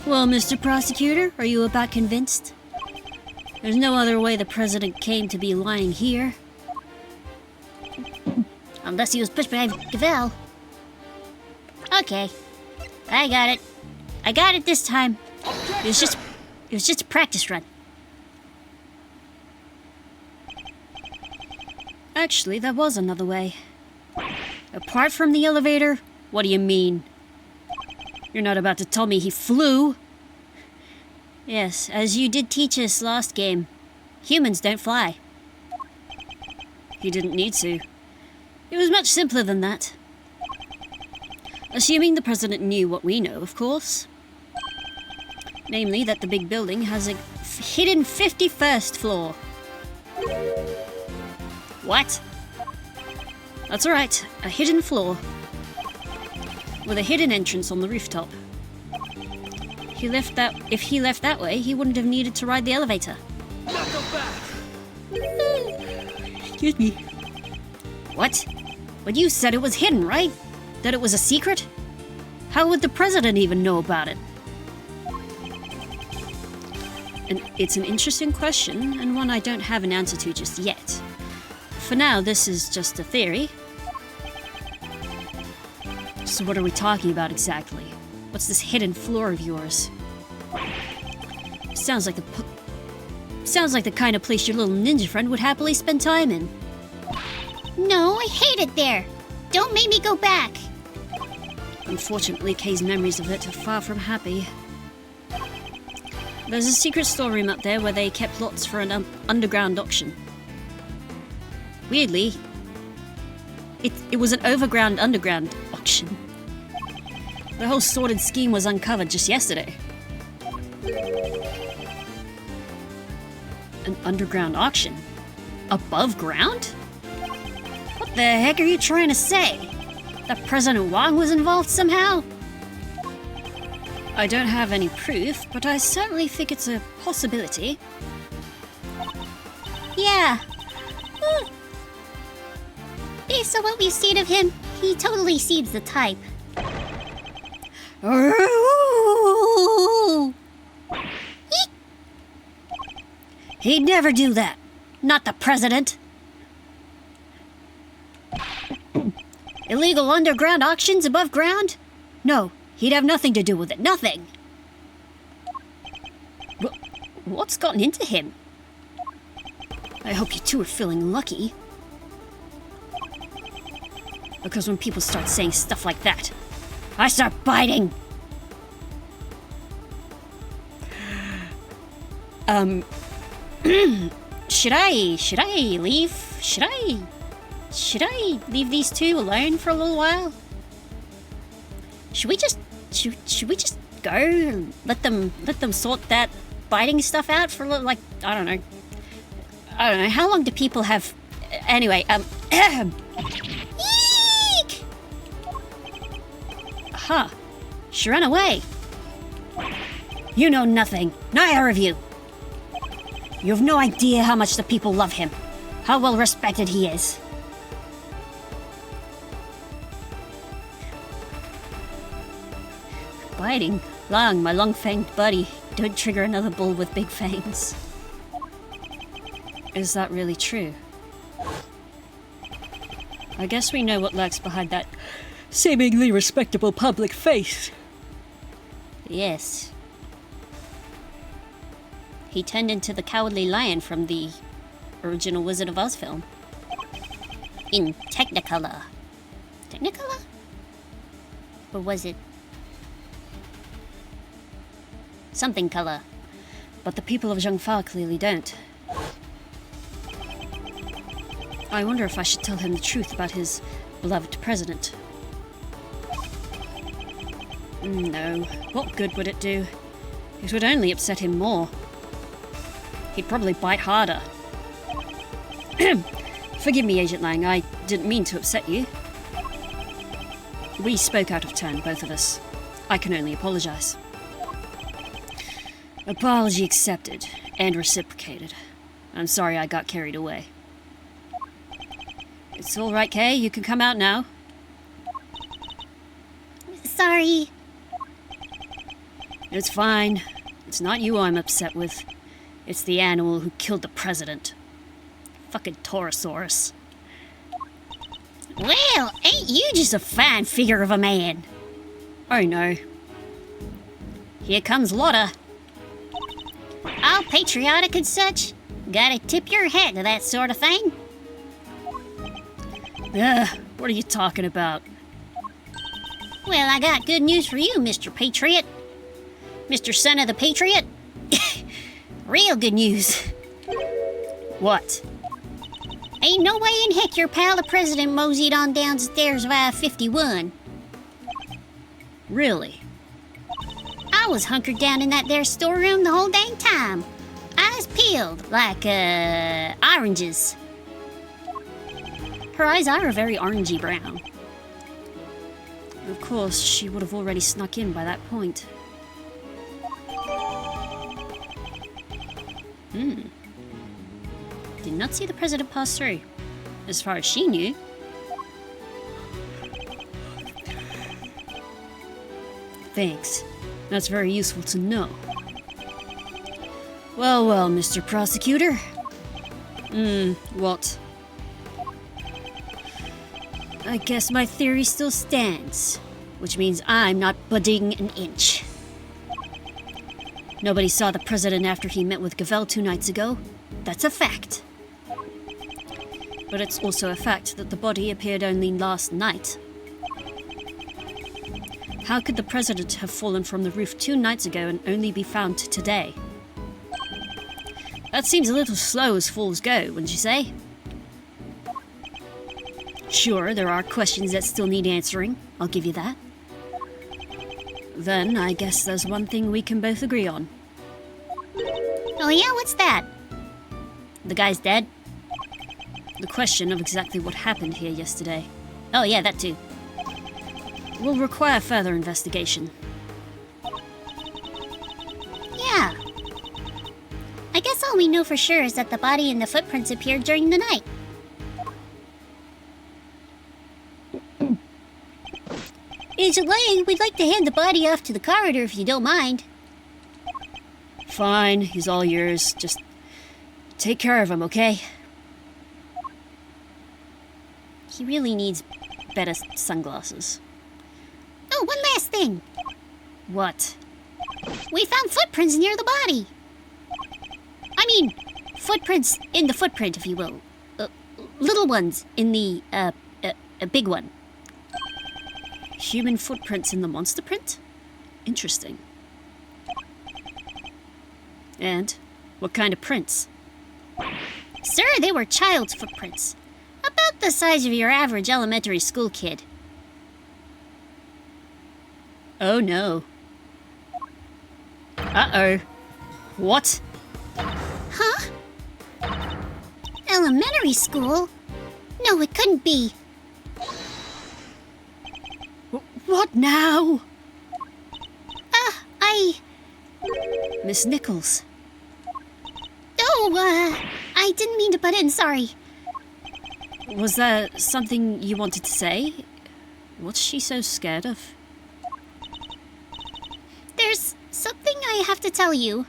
Well, Mr. Prosecutor, are you about convinced? There's no other way the president came to be lying here. Unless he was pushed by Gavel. Okay. I got it. I got it this time. It was just a practice run. Actually, there was another way. Apart from the elevator? What do you mean? You're not about to tell me he flew? Yes, as you did teach us last game. Humans don't fly. He didn't need to. It was much simpler than that. Assuming the president knew what we know, of course. Namely, that the big building has a hidden 51st floor. What? That's alright, a hidden floor. With a hidden entrance on the rooftop. If he left that way, he wouldn't have needed to ride the elevator. Knock him back! Excuse me. What? But you said it was hidden, right? That it was a secret? How would the president even know about it? And it's an interesting question, and one I don't have an answer to just yet. For now, this is just a theory. So what are we talking about exactly? What's this hidden floor of yours? Sounds like the kind of place your little ninja friend would happily spend time in. No, I hate it there. Don't make me go back. Unfortunately, Kay's memories of it are far from happy. There's a secret storeroom up there where they kept lots for an underground auction. Weirdly, it was an overground-underground auction. The whole sordid scheme was uncovered just yesterday. An underground auction? Above ground? What the heck are you trying to say? That President Wang was involved somehow? I don't have any proof, but I certainly think it's a possibility. Yeah. Based on what we've seen of him, he totally seems the type. He'd never do that. Not the president. Illegal underground auctions above ground? No, he'd have nothing to do with it. Nothing. What's gotten into him? I hope you two are feeling lucky. Because when people start saying stuff like that, I start biting. Should I leave? Should I leave these two alone for a little while? Should we just go and let them sort that biting stuff out for a little, like, I don't know. How long do people have? Anyway, Eek! Huh. She ran away. You know nothing. Neither of you. You have no idea how much the people love him. How well respected he is. Biting? Long, my long-fanged buddy. Don't trigger another bull with big fangs. Is that really true? I guess we know what lurks behind that seemingly respectable public face. Yes. He turned into the Cowardly Lion from the original Wizard of Oz film. In Technicolor. Technicolor? Or was it something color? But the people of Zhongfa clearly don't. I wonder if I should tell him the truth about his beloved president. No. What good would it do? It would only upset him more. He'd probably bite harder. Forgive me, Agent Lang, I didn't mean to upset you. We spoke out of turn, both of us. I can only apologize. Apology accepted, and reciprocated. I'm sorry I got carried away. It's all right, Kay. You can come out now. Sorry. It's fine. It's not you I'm upset with. It's the animal who killed the president. Fucking Taurosaurus. Well, ain't you just a fine figure of a man? Oh no. Here comes Lotta. All patriotic and such. Gotta tip your hat to that sort of thing. What are you talking about? Well, I got good news for you, Mr. Patriot. Mr. Son of the Patriot. Real good news. What? Ain't no way in heck your pal the president moseyed on downstairs via 51. Really? I was hunkered down in that there storeroom the whole dang time. Eyes peeled like, oranges. Her eyes are very orangey brown. Of course, she would have already snuck in by that point. Did not see the president pass through, as far as she knew. Thanks. That's very useful to know. Well, well, Mr. Prosecutor. What? I guess my theory still stands, which means I'm not budging an inch. Nobody saw the president after he met with Gavel 2 nights ago. That's a fact. But it's also a fact that the body appeared only last night. How could the president have fallen from the roof 2 nights ago and only be found today? That seems a little slow as falls go, wouldn't you say? Sure, there are questions that still need answering. I'll give you that. Then I guess there's one thing we can both agree on. Oh yeah, what's that? The guy's dead. The question of exactly what happened here yesterday. Oh yeah, that too. Will require further investigation. Yeah. I guess all we know for sure is that the body and the footprints appeared during the night. Agent Lang, we'd like to hand the body off to the corridor if you don't mind. Fine, he's all yours. Just take care of him, okay? He really needs better sunglasses. Oh, one last thing. What? We found footprints near the body. I mean, footprints in the footprint, if you will. Little ones in the, big one. Human footprints in the monster print? Interesting. And what kind of prints? Sir, they were child's footprints. About the size of your average elementary school kid. Oh no. Uh-oh. What? Huh? Elementary school? No, it couldn't be. What now? Miss Miss Nichols. Oh, I didn't mean to butt in, sorry. Was there something you wanted to say? What's she so scared of? There's something I have to tell you.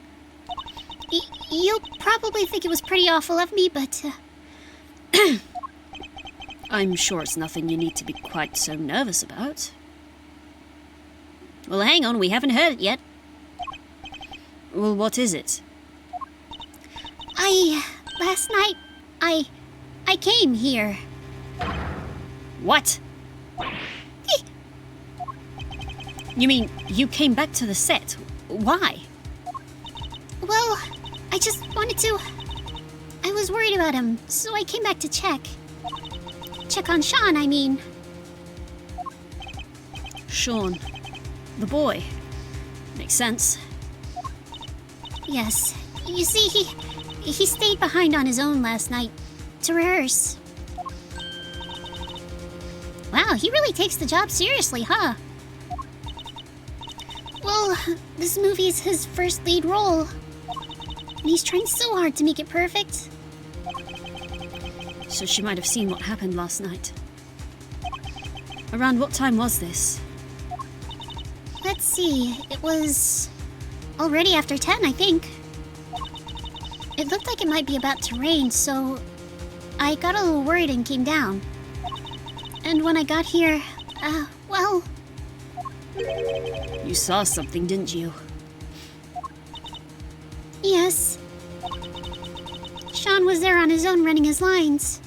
You'll probably think it was pretty awful of me, but... I'm sure it's nothing you need to be quite so nervous about. Well, hang on, we haven't heard it yet. Well, what is it? Last night, I came here. What? You mean you came back to the set? Why? Well, I just wanted to... I was worried about him, so I came back to check. Check on Seann, I mean. Seann. The boy. Makes sense. Yes. You see, he stayed behind on his own last night to rehearse. Wow, he really takes the job seriously, huh? Well, this movie's his first lead role. And he's trying so hard to make it perfect. So she might have seen what happened last night. Around what time was this? Let's see, it was already after 10, I think. It looked like it might be about to rain, so I got a little worried and came down. And when I got here, well... You saw something, didn't you? Yes. Seann was there on his own running his lines.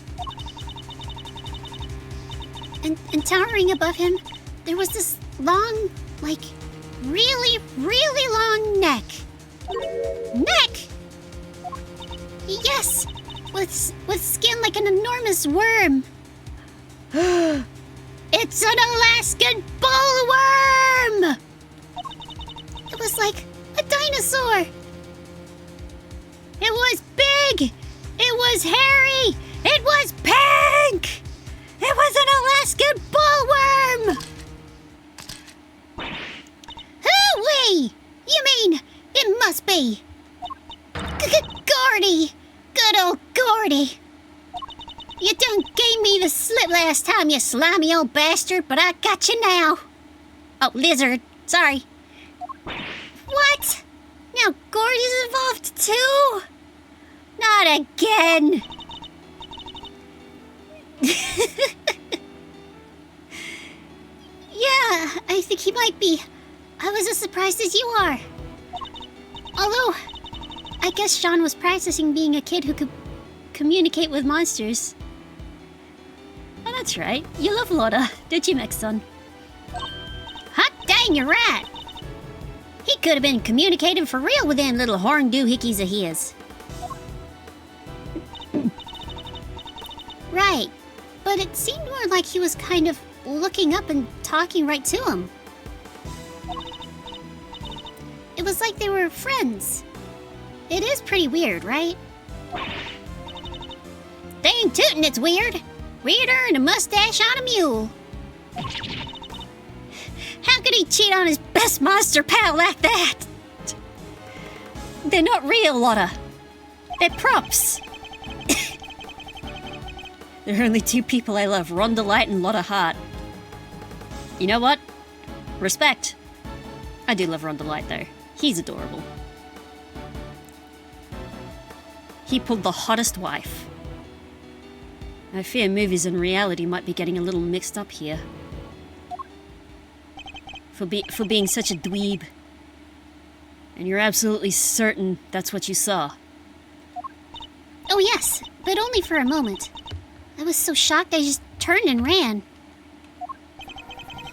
And towering above him, there was this long, like, really, really long neck. Neck! Yes! With skin like an enormous worm. It's an Alaskan bullworm! It was like a dinosaur. It was big! It was hairy! It was pink! It was an Alaskan bullworm! Hooey! You mean, it must be... Gordy! Good old Gordy! You done gave me the slip last time, you slimy old bastard, but I got you now. Oh, lizard. Sorry. What? Now Gordy's involved too? Not again. Yeah, I think he might be. I was as surprised as you are. Although, I guess Seann was practicing being a kid who could communicate with monsters. Oh, that's right. You love Lotta, don't you, Mech-son? Hot dang, you're right. He could have been communicating for real with them little horn doohickeys of his. Right. But it seemed more like he was kind of looking up and talking right to him. It was like they were friends. It is pretty weird, right? Dang tootin', it's weird. Weirder than a mustache on a mule. How could he cheat on his best monster pal like that? They're not real, Lotta. They're props. There are only two people I love, Rhonda Light and Lotta Hart. You know what? Respect. I do love Rhonda Light, though. He's adorable. He pulled the hottest wife. I fear movies and reality might be getting a little mixed up here. For being such a dweeb. And you're absolutely certain that's what you saw. Oh yes, but only for a moment. I was so shocked I just turned and ran.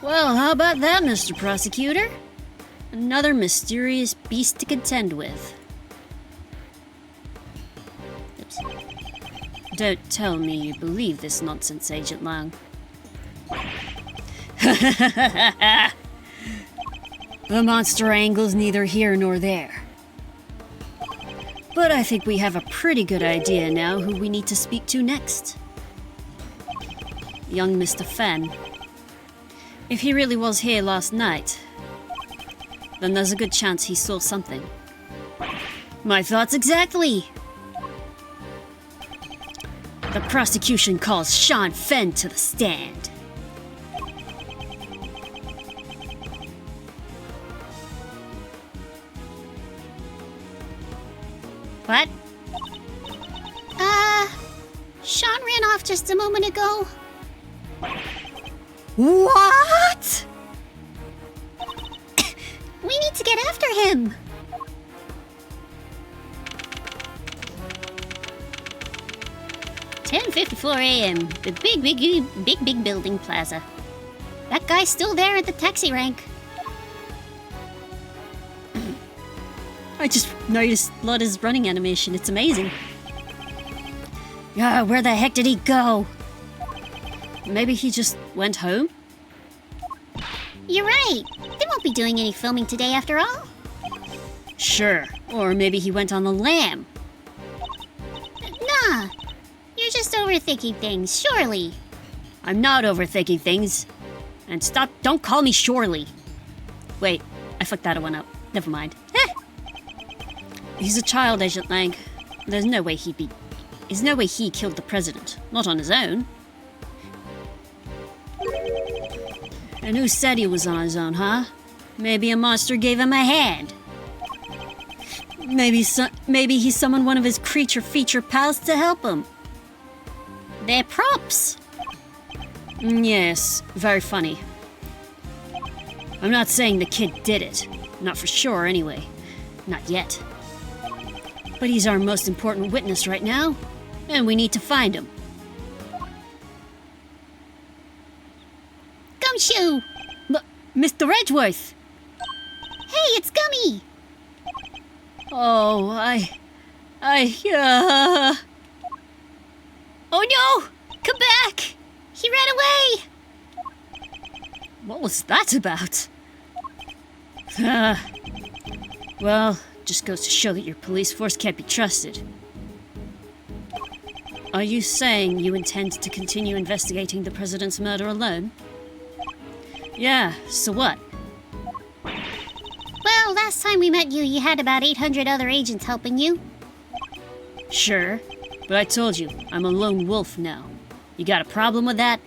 Well, how about that, Mr. Prosecutor? Another mysterious beast to contend with. Oops. Don't tell me you believe this nonsense, Agent Lang. The monster angle's neither here nor there. But I think we have a pretty good idea now who we need to speak to next. Young Mr. Fenn. If he really was here last night, then there's a good chance he saw something. My thoughts exactly! The prosecution calls Seann Fenn to the stand. What? Seann ran off just a moment ago. What? We need to get after him. "10:54 a.m. The big building plaza. That guy's still there at the taxi rank." I just noticed Lotta's running animation. It's amazing. Ah, where the heck did he go? Maybe he just went home? You're right. They won't be doing any filming today after all. Sure. Or maybe he went on the lam. Nah. You're just overthinking things, surely. I'm not overthinking things. And don't call me surely. Wait, I fucked that one up. Never mind. He's a child, Agent Lang. There's no way he killed the president. Not on his own. And who said he was on his own, huh? Maybe a monster gave him a hand. Maybe he summoned one of his creature feature pals to help him. They're props. Yes, very funny. I'm not saying the kid did it. Not for sure, anyway. Not yet. But he's our most important witness right now, and we need to find him. Gumshoe! Mr. Edgeworth! Hey, it's Gummy! Oh, Oh no! Come back! He ran away! What was that about? Well, just goes to show that your police force can't be trusted. Are you saying you intend to continue investigating the president's murder alone? Yeah, so what? Well, last time we met you had about 800 other agents helping you. Sure, but I told you, I'm a lone wolf now. You got a problem with that?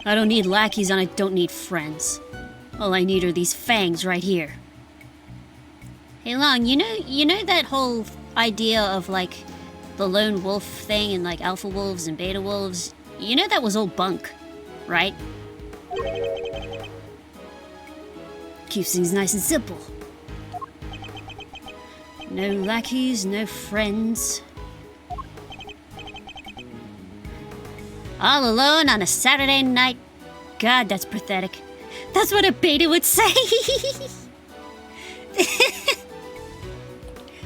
I don't need lackeys and I don't need friends. All I need are these fangs right here. Hey Long, you know that whole idea of like the lone wolf thing and like alpha wolves and beta wolves? You know that was all bunk, right? Keeps things nice and simple. No lackeys, no friends. All alone on a Saturday night. God, that's pathetic. That's what a beta would say.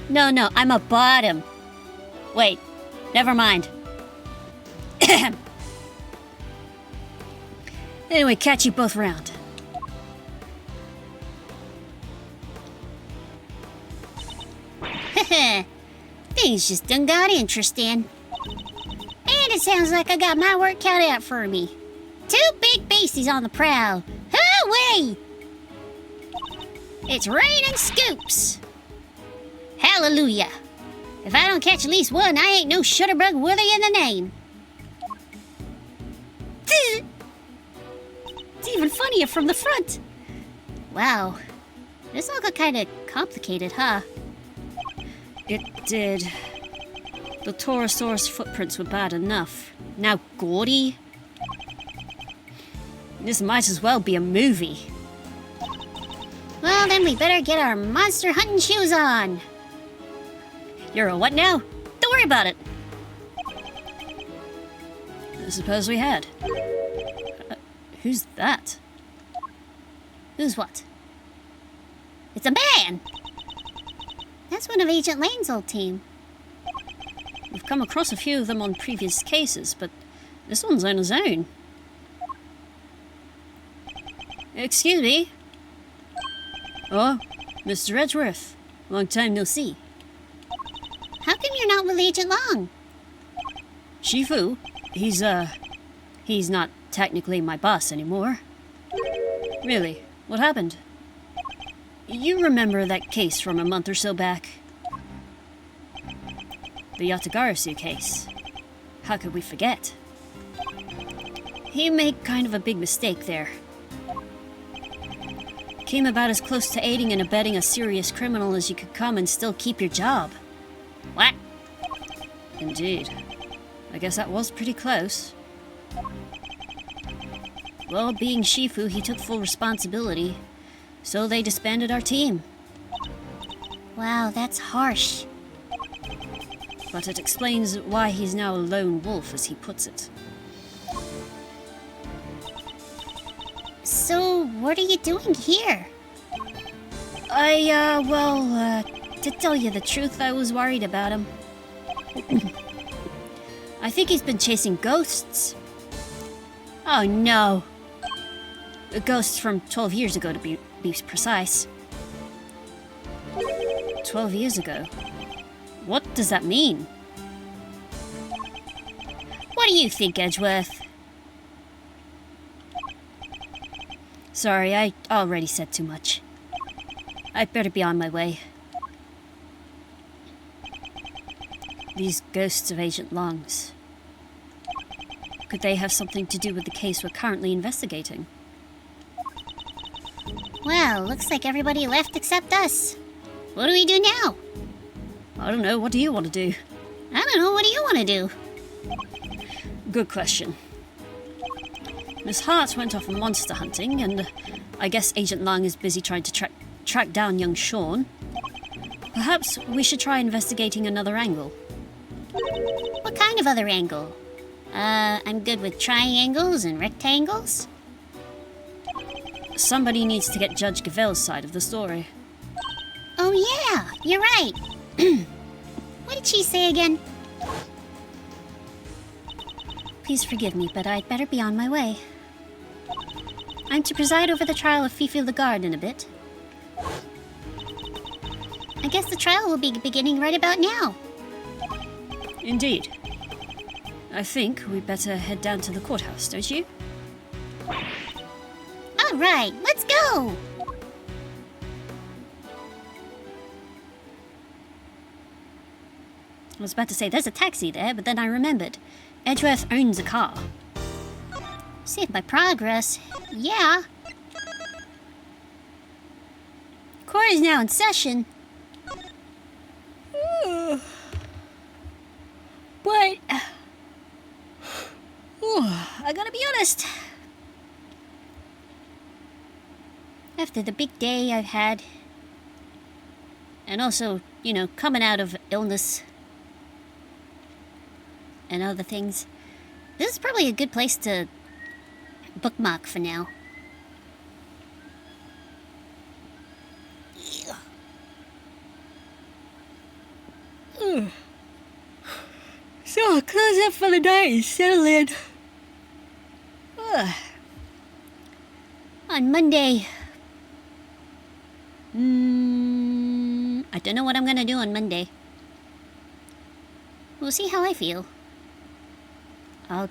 No, I'm a bottom. Wait, never mind. Anyway, catch you both round. Things just done got interesting. And it sounds like I got my work cut out for me. Two big beasties on the prowl. Hoo-wee! It's raining scoops. Hallelujah. If I don't catch at least one, I ain't no shutterbug worthy in the name. It's even funnier from the front. Wow. This all got kind of complicated, huh? It did. The Taurosaurus footprints were bad enough. Now gaudy? This might as well be a movie. Well, then we better get our monster hunting shoes on. You're a what now? Don't worry about it. I suppose we had. Who's that? Who's what? It's a man! That's one of Agent Lane's old team. We've come across a few of them on previous cases, but this one's on his own. Excuse me? Oh, Mr. Edgeworth. Long time no see. How come you're not with Agent Long? Shifu? He's not technically my boss anymore. Really? What happened? You remember that case from a month or so back? The Yatagarasu case. How could we forget? He made kind of a big mistake there. Came about as close to aiding and abetting a serious criminal as you could come and still keep your job. What? Indeed. I guess that was pretty close. Well, being Shifu, he took full responsibility. So they disbanded our team. Wow, that's harsh. But it explains why he's now a lone wolf, as he puts it. So, what are you doing here? To tell you the truth, I was worried about him. I think he's been chasing ghosts. Oh no. Ghosts from 12 years ago, to be precise. 12 years ago? What does that mean? What do you think, Edgeworth? Sorry, I already said too much. I'd better be on my way. These ghosts of Agent Long's. Could they have something to do with the case we're currently investigating? Well, looks like everybody left except us. What do we do now? I don't know. What do you want to do? I don't know. What do you want to do? Good question. Miss Hart went off monster hunting, and I guess Agent Long is busy trying to track down young Seann. Perhaps we should try investigating another angle. What kind of other angle? I'm good with triangles and rectangles. Somebody needs to get Judge Gavel's side of the story. Oh yeah, you're right. What did she say again? Please forgive me, but I'd better be on my way. I'm to preside over the trial of Fifi the Guard in a bit. I guess the trial will be beginning right about now. Indeed. I think we better head down to the courthouse, don't you? All right, let's go. I was about to say there's a taxi there, but then I remembered. Edgeworth owns a car. Save my progress. Yeah. Court is now in session. But I gotta be honest. After the big day I've had, and also, coming out of illness and other things, this is probably a good place to bookmark for now. So I'll close up for the night and settle in. Ugh. On Monday. I don't know what I'm gonna do on Monday. We'll see how I feel. I'll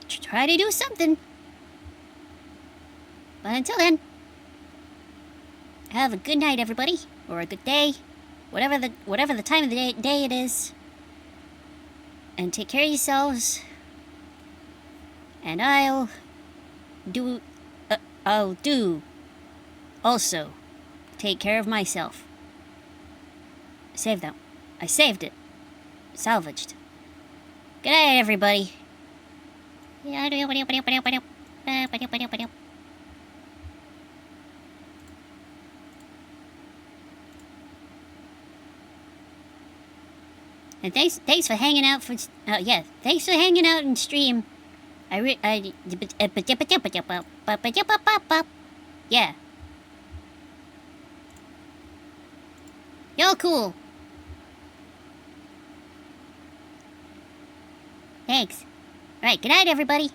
try to do something. But until then, have a good night, everybody, or a good day, whatever the time of the day it is. And take care of yourselves. And I'll do also take care of myself. Save that. I saved it. Salvaged. Good night, everybody. And thanks for hanging out for thanks for hanging out and stream. Yeah. Y'all cool. Thanks. Alright, good night, everybody.